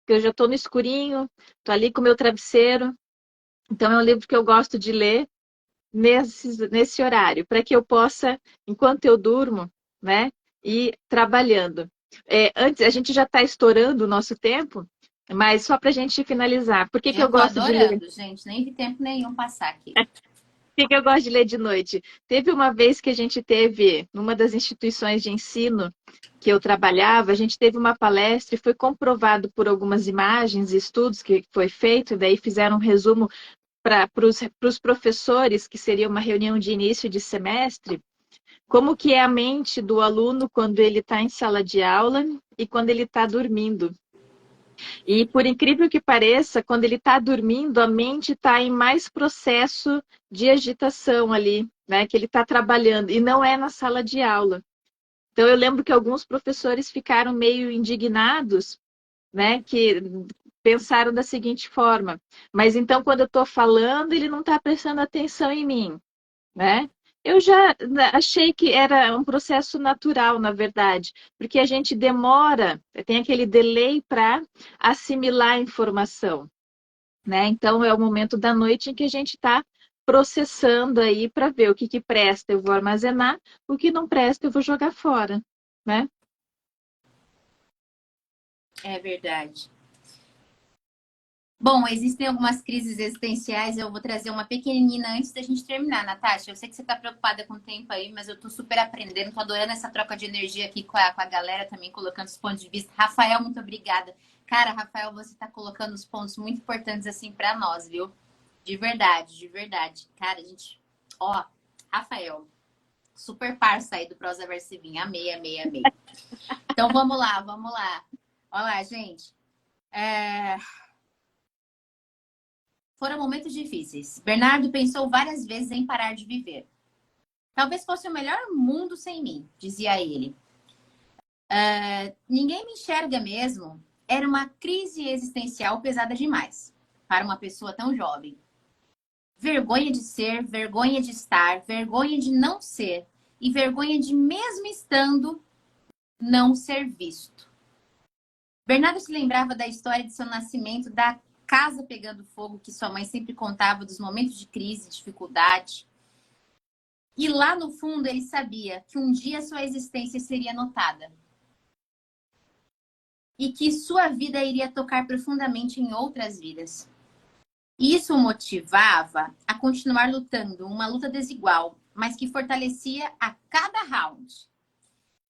que eu já estou no escurinho, tô ali com o meu travesseiro. Então é um livro que eu gosto de ler nesse horário, para que eu possa, enquanto eu durmo, né, ir trabalhando. Antes, a gente já está estourando o nosso tempo, mas só para a gente finalizar, por que que eu Eu tô gosto de ler? adorando, gente. Nem vi tempo nenhum passar aqui. Por que que eu gosto de ler de noite? Teve uma vez que a gente teve, numa das instituições de ensino que eu trabalhava, a gente teve uma palestra e foi comprovado por algumas imagens e estudos que foi feito, e daí fizeram um resumo para os professores, que seria uma reunião de início de semestre, como que é a mente do aluno quando ele está em sala de aula e quando ele está dormindo. E por incrível que pareça, quando ele está dormindo, a mente está em mais processo de agitação ali, né? Que ele está trabalhando, e não é na sala de aula. Então eu lembro que alguns professores ficaram meio indignados, né? Que pensaram da seguinte forma: mas então quando eu estou falando, ele não está prestando atenção em mim, né? Eu já achei que era um processo natural, na verdade, porque a gente demora, tem aquele delay para assimilar a informação, né? Então é o momento da noite em que a gente está processando aí para ver o que que presta eu vou armazenar, o que não presta eu vou jogar fora, né? É verdade. Bom, existem algumas crises existenciais. Eu vou trazer uma pequenina antes da gente terminar, Natasha. Eu sei que você está preocupada com o tempo aí, mas eu estou super aprendendo. Estou adorando essa troca de energia aqui com a galera também, colocando os pontos de vista. Rafael, muito obrigada. Cara, Rafael, você está colocando os pontos muito importantes assim para nós, viu? De verdade, de verdade. Cara, a gente. Ó, Rafael, super parça aí do Prosa Verso Vinha. Amei, amei, amei. Então vamos lá, vamos lá. Olha lá, gente. Foram momentos difíceis. Bernardo pensou várias vezes em parar de viver. Talvez fosse o melhor mundo sem mim, dizia ele. Ninguém me enxerga mesmo. Era uma crise existencial pesada demais para uma pessoa tão jovem. Vergonha de ser, vergonha de estar, vergonha de não ser e vergonha de, mesmo estando, não ser visto. Bernardo se lembrava da história de seu nascimento, da casa pegando fogo, que sua mãe sempre contava, dos momentos de crise, dificuldade. E lá no fundo ele sabia que um dia sua existência seria notada. E que sua vida iria tocar profundamente em outras vidas. E isso o motivava a continuar lutando, uma luta desigual, mas que fortalecia a cada round.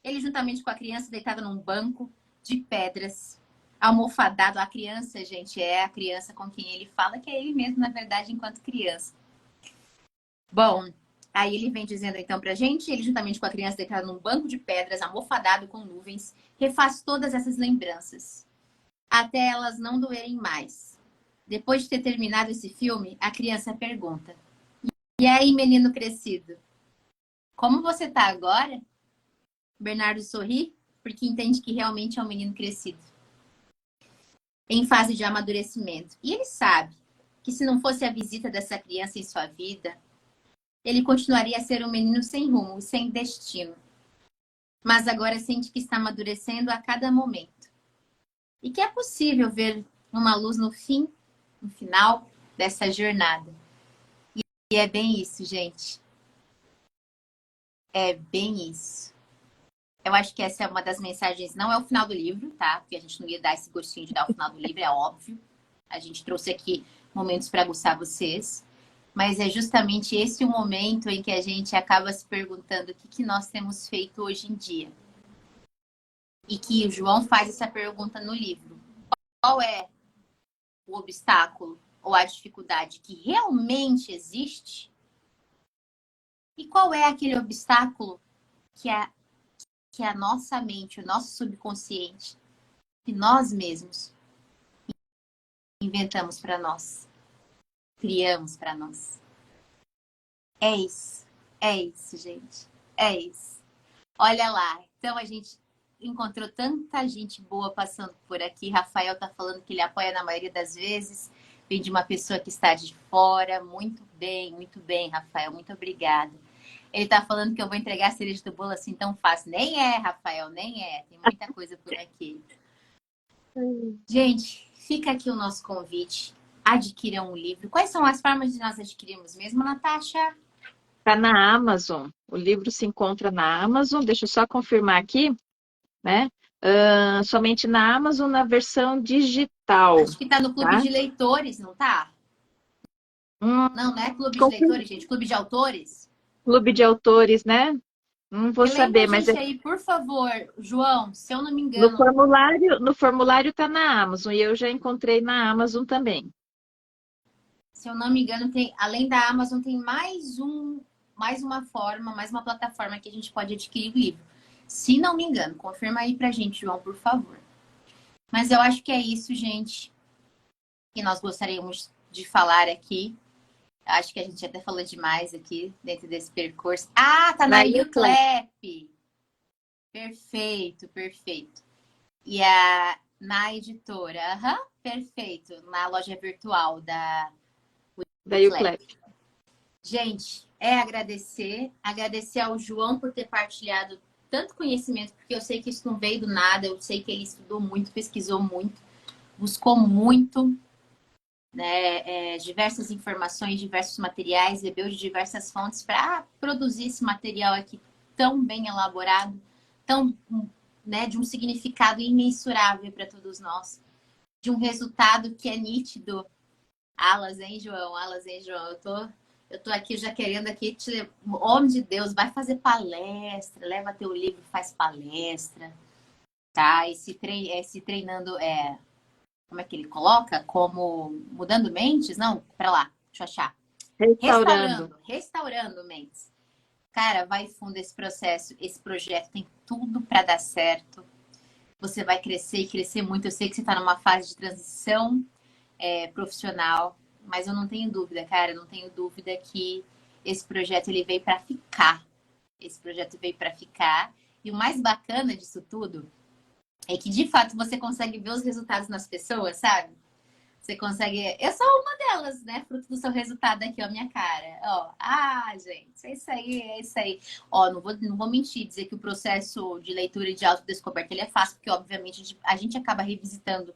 Ele, juntamente com a criança deitada num banco de pedras, almofadado. A criança, gente, é a criança com quem ele fala, que é ele mesmo, na verdade, enquanto criança. Bom, aí ele vem dizendo então pra gente, ele, juntamente com a criança deitada num banco de pedras, almofadado com nuvens, refaz todas essas lembranças, até elas não doerem mais. Depois de ter terminado esse filme, a criança pergunta: e aí, menino crescido? Como você tá agora? Bernardo sorri, porque entende que realmente é um menino crescido, em fase de amadurecimento. E ele sabe que se não fosse a visita dessa criança em sua vida, ele continuaria a ser um menino sem rumo, sem destino. Mas agora sente que está amadurecendo a cada momento. E que é possível ver uma luz no fim, no final dessa jornada. E é bem isso, gente. É bem isso. Eu acho que essa é uma das mensagens, não é o final do livro, tá? Porque a gente não ia dar esse gostinho de dar o final do livro, é óbvio. A gente trouxe aqui momentos para aguçar vocês. Mas é justamente esse o momento em que a gente acaba se perguntando o que nós temos feito hoje em dia. E que o João faz essa pergunta no livro. Qual é o obstáculo ou a dificuldade que realmente existe? E qual é aquele obstáculo que a nossa mente, o nosso subconsciente, que nós mesmos inventamos para nós, criamos para nós? É isso, gente. É isso. Olha lá, então a gente encontrou tanta gente boa passando por aqui. Rafael tá falando que ele apoia na maioria das vezes. Vem de uma pessoa que está de fora. Muito bem, Rafael. Muito obrigada. Ele tá falando que eu vou entregar a cereja do bolo assim tão fácil. Nem é, Rafael, nem é. Tem muita coisa por aqui. Gente, fica aqui o nosso convite. Adquiram um livro. Quais são as formas de nós adquirirmos mesmo, Natasha? Está na Amazon. O livro se encontra na Amazon. Deixa eu só confirmar aqui, né? Somente na Amazon, na versão digital. Acho que tá no Clube Tá? de Leitores, não tá? Hum, Não, não é Clube de confirma. Leitores, gente. Clube de Autores. Clube de autores, né? Não vou Relembra a saber, mas gente aí, por favor, João, se eu não me no engano. formulário está na Amazon e eu já encontrei na Amazon também. Se eu não me engano, tem, além da Amazon, tem mais uma forma, mais uma plataforma que a gente pode adquirir o livro. Se não me engano, confirma aí pra gente, João, por favor. Mas eu acho que é isso, gente, que nós gostaríamos de falar aqui. Acho que a gente até falou demais aqui dentro desse percurso. Ah, tá na Na Uclap. Uclap. Perfeito, perfeito. E a, na editora, aham, perfeito. Na loja virtual da Da Uclap. Uclap. Gente, é agradecer ao João por ter partilhado tanto conhecimento, porque eu sei que isso não veio do nada, eu sei que ele estudou muito, pesquisou muito, buscou muito, né, diversas informações, diversos materiais, bebeu de diversas fontes para produzir esse material aqui tão bem elaborado, tão, né, de um significado imensurável para todos nós, de um resultado que é nítido. Alas, hein, João? Alas, hein, João? Eu tô aqui já querendo aqui te... Homem de Deus, vai fazer palestra, leva teu livro, faz palestra, tá? E se treinando, como é que ele coloca? Como mudando mentes? Não, pra lá, deixa eu achar. Restaurando. Restaurando mentes. Cara, vai fundo esse processo, esse projeto tem tudo para dar certo. Você vai crescer e crescer muito. Eu sei que você está numa fase de transição profissional, mas eu não tenho dúvida, cara, eu não tenho dúvida que esse projeto ele veio para ficar. Esse projeto veio para ficar. E o mais bacana disso tudo é que de fato você consegue ver os resultados nas pessoas, sabe? Você consegue. Eu sou uma delas, né? Fruto do seu resultado aqui, ó, minha cara. Ó, gente, é isso aí, é isso aí. Ó, não vou mentir, dizer que o processo de leitura e de autodescoberta ele é fácil, porque, obviamente, a gente acaba revisitando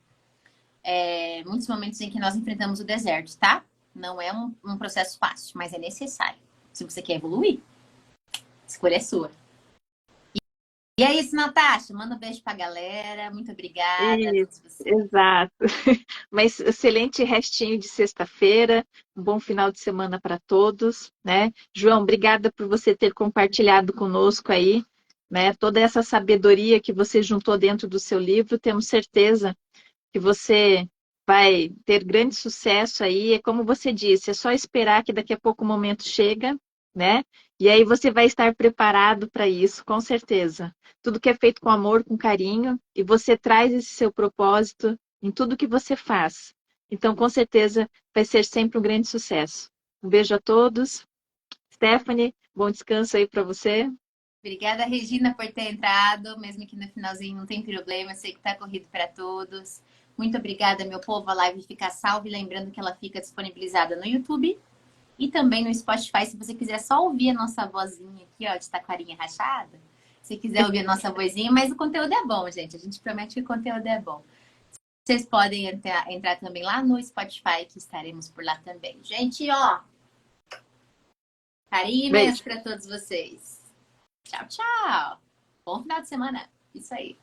muitos momentos em que nós enfrentamos o deserto, tá? Não é um processo fácil, mas é necessário. Se você quer evoluir, a escolha é sua. E é isso, Natasha. Manda um beijo pra galera. Muito obrigada a Isso, todos vocês. exato. Mas excelente restinho de sexta-feira, um bom final de semana para todos, né? João, obrigada por você ter compartilhado conosco aí, né? Toda essa sabedoria que você juntou dentro do seu livro. Temos certeza que você vai ter grande sucesso aí. É como você disse, é só esperar que daqui a pouco o momento chega, né? E aí você vai estar preparado para isso, com certeza. Tudo que é feito com amor, com carinho, e você traz esse seu propósito em tudo que você faz. Então, com certeza, vai ser sempre um grande sucesso. Um beijo a todos. Stephanie, bom descanso aí para você. Obrigada, Regina, por ter entrado, mesmo que no finalzinho não tem problema, eu sei que tá corrido para todos. Muito obrigada, meu povo. A live fica salva e lembrando que ela fica disponibilizada no YouTube e também no Spotify, se você quiser só ouvir a nossa vozinha aqui, ó, de taquarinha rachada. Se quiser ouvir a nossa vozinha, mas o conteúdo é bom, gente. A gente promete que o conteúdo é bom. Vocês podem entrar também lá no Spotify, que estaremos por lá também. Gente, ó, carinho imenso Beijo. para todos vocês. Tchau, tchau. Bom final de semana. Isso aí.